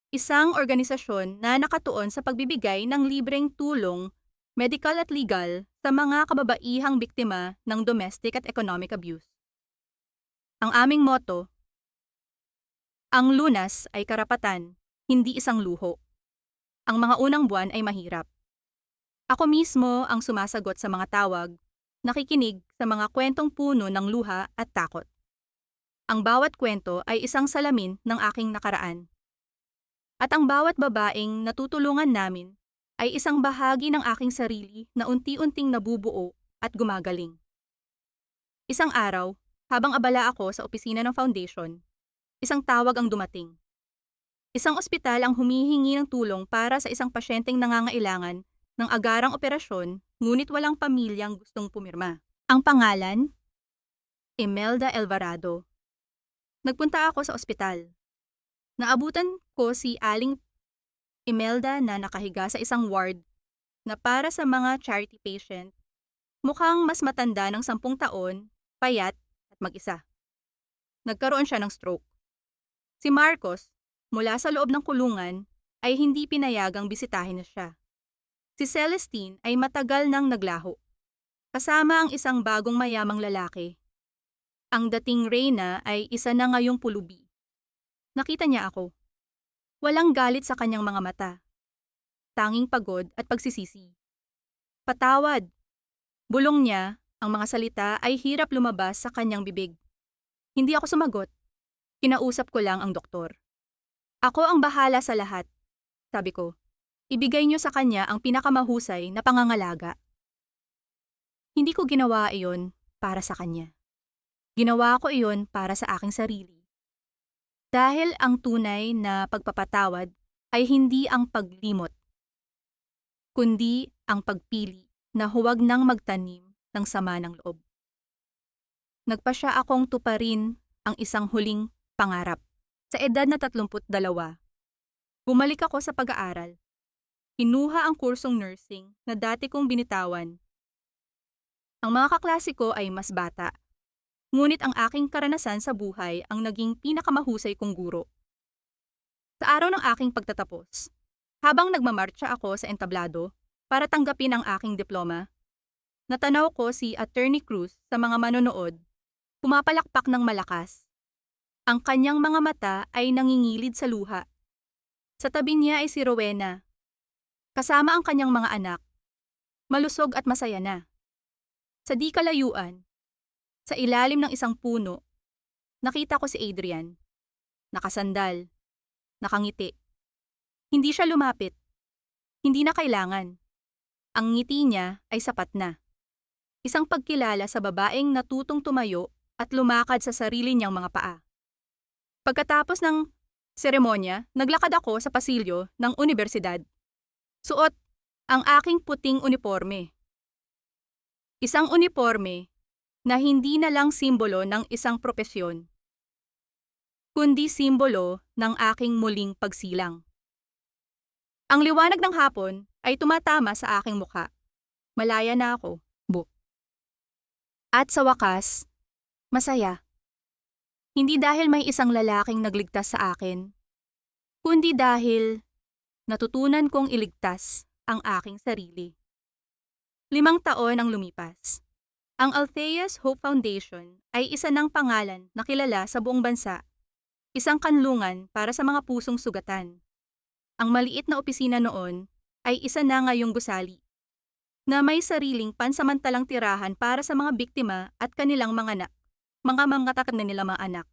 isang organisasyon na nakatuon sa pagbibigay ng libreng tulong, medical at legal, sa mga kababaihang biktima ng domestic at economic abuse. Ang aming motto, ang lunas ay karapatan, hindi isang luho. Ang mga unang buwan ay mahirap. Ako mismo ang sumasagot sa mga tawag, nakikinig sa mga kwentong puno ng luha at takot. Ang bawat kwento ay isang salamin ng aking nakaraan. At ang bawat babaeng natutulungan namin ay isang bahagi ng aking sarili na unti-unting nabubuo at gumagaling. Isang araw, habang abala ako sa opisina ng foundation, isang tawag ang dumating. Isang ospital ang humihingi ng tulong para sa isang pasyenteng nangangailangan ng agarang operasyon ngunit walang pamilyang gustong pumirma. Ang pangalan? Imelda Alvarado. Nagpunta ako sa ospital. Naabutan ko si Aling Imelda na nakahiga sa isang ward na para sa mga charity patient, mukhang mas matanda ng 10 taon, payat at mag-isa. Nagkaroon siya ng stroke. Si Marcos, mula sa loob ng kulungan, ay hindi pinayagang bisitahin na siya. Si Celestine ay matagal nang naglaho, kasama ang isang bagong mayamang lalaki. Ang dating Reyna ay isa na ngayong pulubi. Nakita niya ako. Walang galit sa kanyang mga mata. Tanging pagod at pagsisisi. Patawad. Bulong niya, ang mga salita ay hirap lumabas sa kanyang bibig. Hindi ako sumagot. Kinausap ko lang ang doktor. Ako ang bahala sa lahat, sabi ko. Ibigay niyo sa kanya ang pinakamahusay na pangangalaga. Hindi ko ginawa iyon para sa kanya. Ginawa ko iyon para sa aking sarili. Dahil ang tunay na pagpapatawad ay hindi ang paglimot, kundi ang pagpili na huwag nang magtanim ng sama ng loob. Nagpasya akong tuparin ang isang huling pangarap. Sa edad na 32, bumalik ako sa pag-aaral. Kinuha ang kursong nursing na dati kong binitawan. Ang mga kaklase ko ay mas bata. Ngunit ang aking karanasan sa buhay ang naging pinakamahusay kong guro. Sa araw ng aking pagtatapos, habang nagmamartsa ako sa entablado para tanggapin ang aking diploma, Natanaw ko si Attorney Cruz sa mga manonood, pumapalakpak ng malakas. Ang kanyang mga mata ay nangingilid sa luha. Sa tabi niya ay si Rowena, kasama ang kanyang mga anak. Malusog at masaya na. Sa di kalayuan, sa ilalim ng isang puno, nakita ko si Adrian. Nakasandal, nakangiti. Hindi siya lumapit. Hindi na kailangan. Ang ngiti niya ay sapat na. Isang pagkilala sa babaeng natutong tumayo at lumakad sa sarili niyang mga paa. Pagkatapos ng seremonya, naglakad ako sa pasilyo ng unibersidad. Suot ang aking puting uniforme. Isang uniforme na hindi na lang simbolo ng isang propesyon, kundi simbolo ng aking muling pagsilang. Ang liwanag ng hapon ay tumatama sa aking mukha. Malaya na ako. At sa wakas, masaya. Hindi dahil may isang lalaking nagligtas sa akin, kundi dahil natutunan kong iligtas ang aking sarili. 5 taon ang lumipas. Ang Althea's Hope Foundation ay isa ng pangalan na kilala sa buong bansa, isang kanlungan para sa mga pusong sugatan. Ang maliit na opisina noon ay isa na ngayong gusali, na may sariling pansamantalang tirahan para sa mga biktima at kanilang mga takat na nilang mga anak.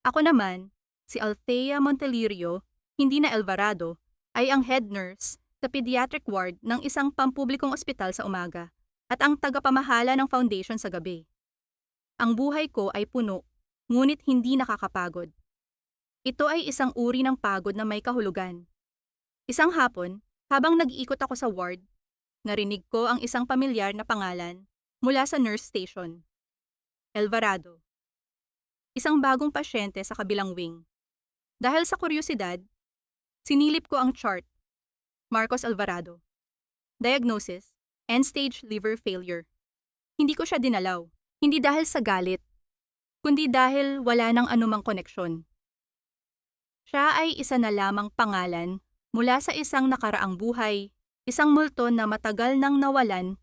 Ako naman, si Althea Montelirio, hindi na Alvarado, ay ang head nurse sa pediatric ward ng isang pampublikong ospital sa umaga at ang tagapamahala ng foundation sa gabi. Ang buhay ko ay puno, ngunit hindi nakakapagod. Ito ay isang uri ng pagod na may kahulugan. Isang hapon, habang nag-iikot ako sa ward, narinig ko ang isang pamilyar na pangalan mula sa nurse station. Alvarado. Isang bagong pasyente sa kabilang wing. Dahil sa kuryosidad, sinilip ko ang chart. Marcos Alvarado. Diagnosis, end-stage liver failure. Hindi ko siya dinalaw. Hindi dahil sa galit, kundi dahil wala nang anumang koneksyon. Siya ay isa na lamang pangalan mula sa isang nakaraang buhay, isang multo na matagal nang nawalan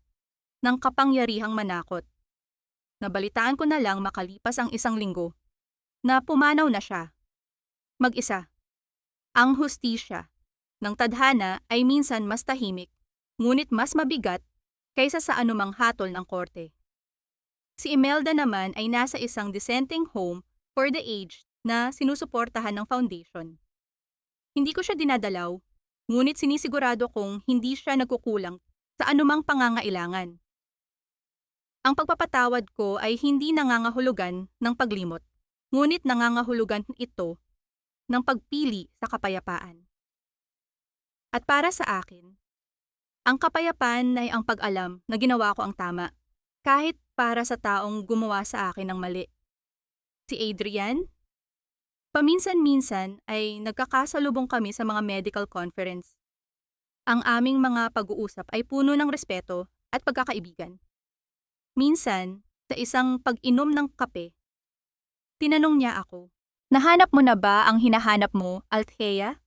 ng kapangyarihang manakot. Nabalitaan ko na lang makalipas ang 1 linggo na pumanaw na siya. Mag-isa. Ang hustisya ng tadhana ay minsan mas tahimik, ngunit mas mabigat kaysa sa anumang hatol ng korte. Si Imelda naman ay nasa isang dissenting home for the aged na sinusuportahan ng foundation. Hindi ko siya dinadalaw, ngunit sinisigurado kong hindi siya nagkukulang sa anumang pangangailangan. Ang pagpapatawad ko ay hindi nangangahulugan ng paglimot, ngunit nangangahulugan ito ng pagpili sa kapayapaan. At para sa akin, ang kapayapaan ay ang pag-alam na ginawa ko ang tama, kahit para sa taong gumawa sa akin ng mali. Si Adrian? Paminsan-minsan ay nagkakasalubong kami sa mga medical conference. Ang aming mga pag-uusap ay puno ng respeto at pagkakaibigan. Minsan, sa isang pag-inom ng kape, tinanong niya ako, "Nahanap mo na ba ang hinahanap mo, Althea?"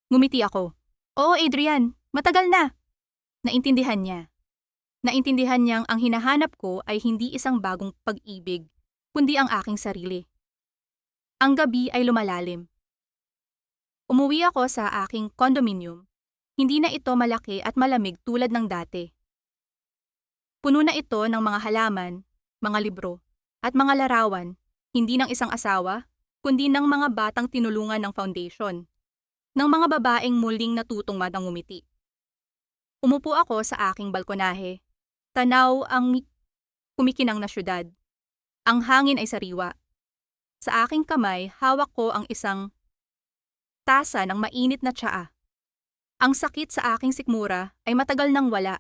Ngumiti ako. "Oo, Adrian, matagal na." Naintindihan niya. Naintindihan niyang ang hinahanap ko ay hindi isang bagong pag-ibig, kundi ang aking sarili. Ang gabi ay lumalalim. Umuwi ako sa aking condominium. Hindi na ito malaki at malamig tulad ng dati. Puno na ito ng mga halaman, mga libro, at mga larawan, hindi ng isang asawa, kundi ng mga batang tinulungan ng foundation, ng mga babaeng muling natutong ngumiti. Umupo ako sa aking balkonahe. Tanaw ang kumikinang na syudad. Ang hangin ay sariwa. Sa aking kamay, hawak ko ang isang tasa ng mainit na tsaa. Ang sakit sa aking sikmura ay matagal nang wala.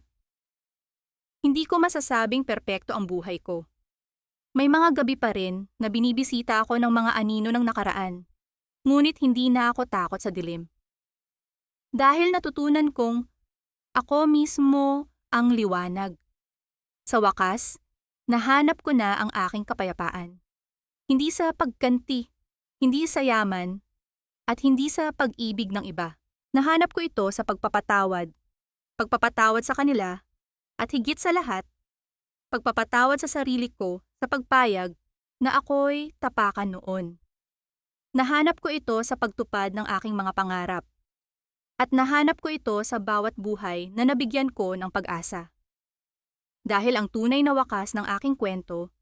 Hindi ko masasabing perpekto ang buhay ko. May mga gabi pa rin na binibisita ako ng mga anino ng nakaraan. Ngunit hindi na ako takot sa dilim. Dahil natutunan kong ako mismo ang liwanag. Sa wakas, nahanap ko na ang aking kapayapaan. Hindi sa pagganti, hindi sa yaman, at hindi sa pag-ibig ng iba. Nahanap ko ito sa pagpapatawad sa kanila, at higit sa lahat, pagpapatawad sa sarili ko sa pagpayag na ako'y tapakan noon. Nahanap ko ito sa pagtupad ng aking mga pangarap. At nahanap ko ito sa bawat buhay na nabigyan ko ng pag-asa. Dahil ang tunay na wakas ng aking kwento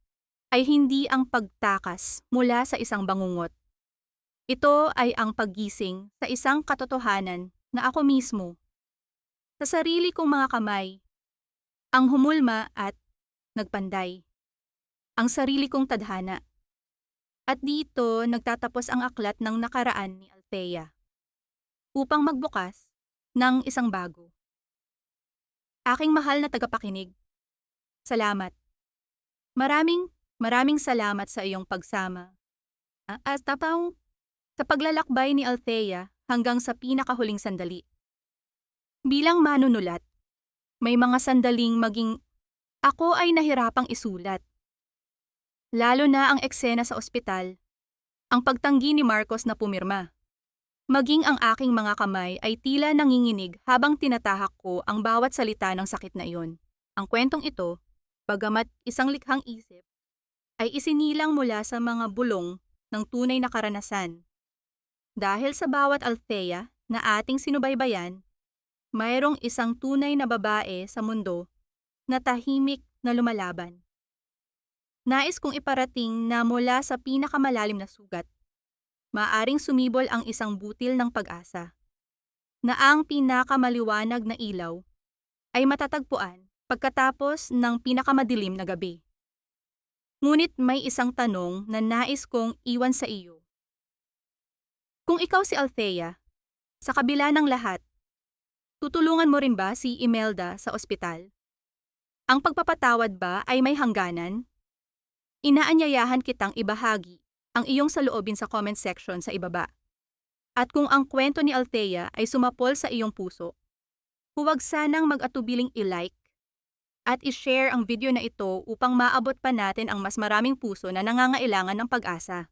ay hindi ang pagtakas mula sa isang bangungot. Ito ay ang paggising sa isang katotohanan na ako mismo, sa sarili kong mga kamay, ang humulma at nagpanday. Ang sarili kong tadhana. At dito nagtatapos ang aklat ng nakaraan ni Althea. Upang magbukas ng isang bago. Aking mahal na tagapakinig, salamat. Maraming salamat sa iyong pagsama. At tapaw sa paglalakbay ni Althea hanggang sa pinakahuling sandali. Bilang manunulat, may mga sandaling maging ako ay nahirapang isulat. Lalo na ang eksena sa ospital, ang pagtanggi ni Marcos na pumirma. Maging ang aking mga kamay ay tila nanginginig habang tinatahak ko ang bawat salita ng sakit na iyon. Ang kwentong ito, bagamat isang likhang isip, ay isinilang mula sa mga bulong ng tunay na karanasan. Dahil sa bawat Althea na ating sinubaybayan, mayroong isang tunay na babae sa mundo na tahimik na lumalaban. Nais kong iparating na mula sa pinakamalalim na sugat, maaring sumibol ang isang butil ng pag-asa, na ang pinakamaliwanag na ilaw ay matatagpuan pagkatapos ng pinakamadilim na gabi. Ngunit may isang tanong na nais kong iwan sa iyo. Kung ikaw si Althea, sa kabila ng lahat, tutulungan mo rin ba si Imelda sa ospital? Ang pagpapatawad ba ay may hangganan? Inaanyayahan kitang ibahagi ang iyong saloobin sa comment section sa ibaba. At kung ang kwento ni Althea ay sumapol sa iyong puso, huwag sanang mag-atubiling i-like at i-share ang video na ito upang maabot pa natin ang mas maraming puso na nangangailangan ng pag-asa.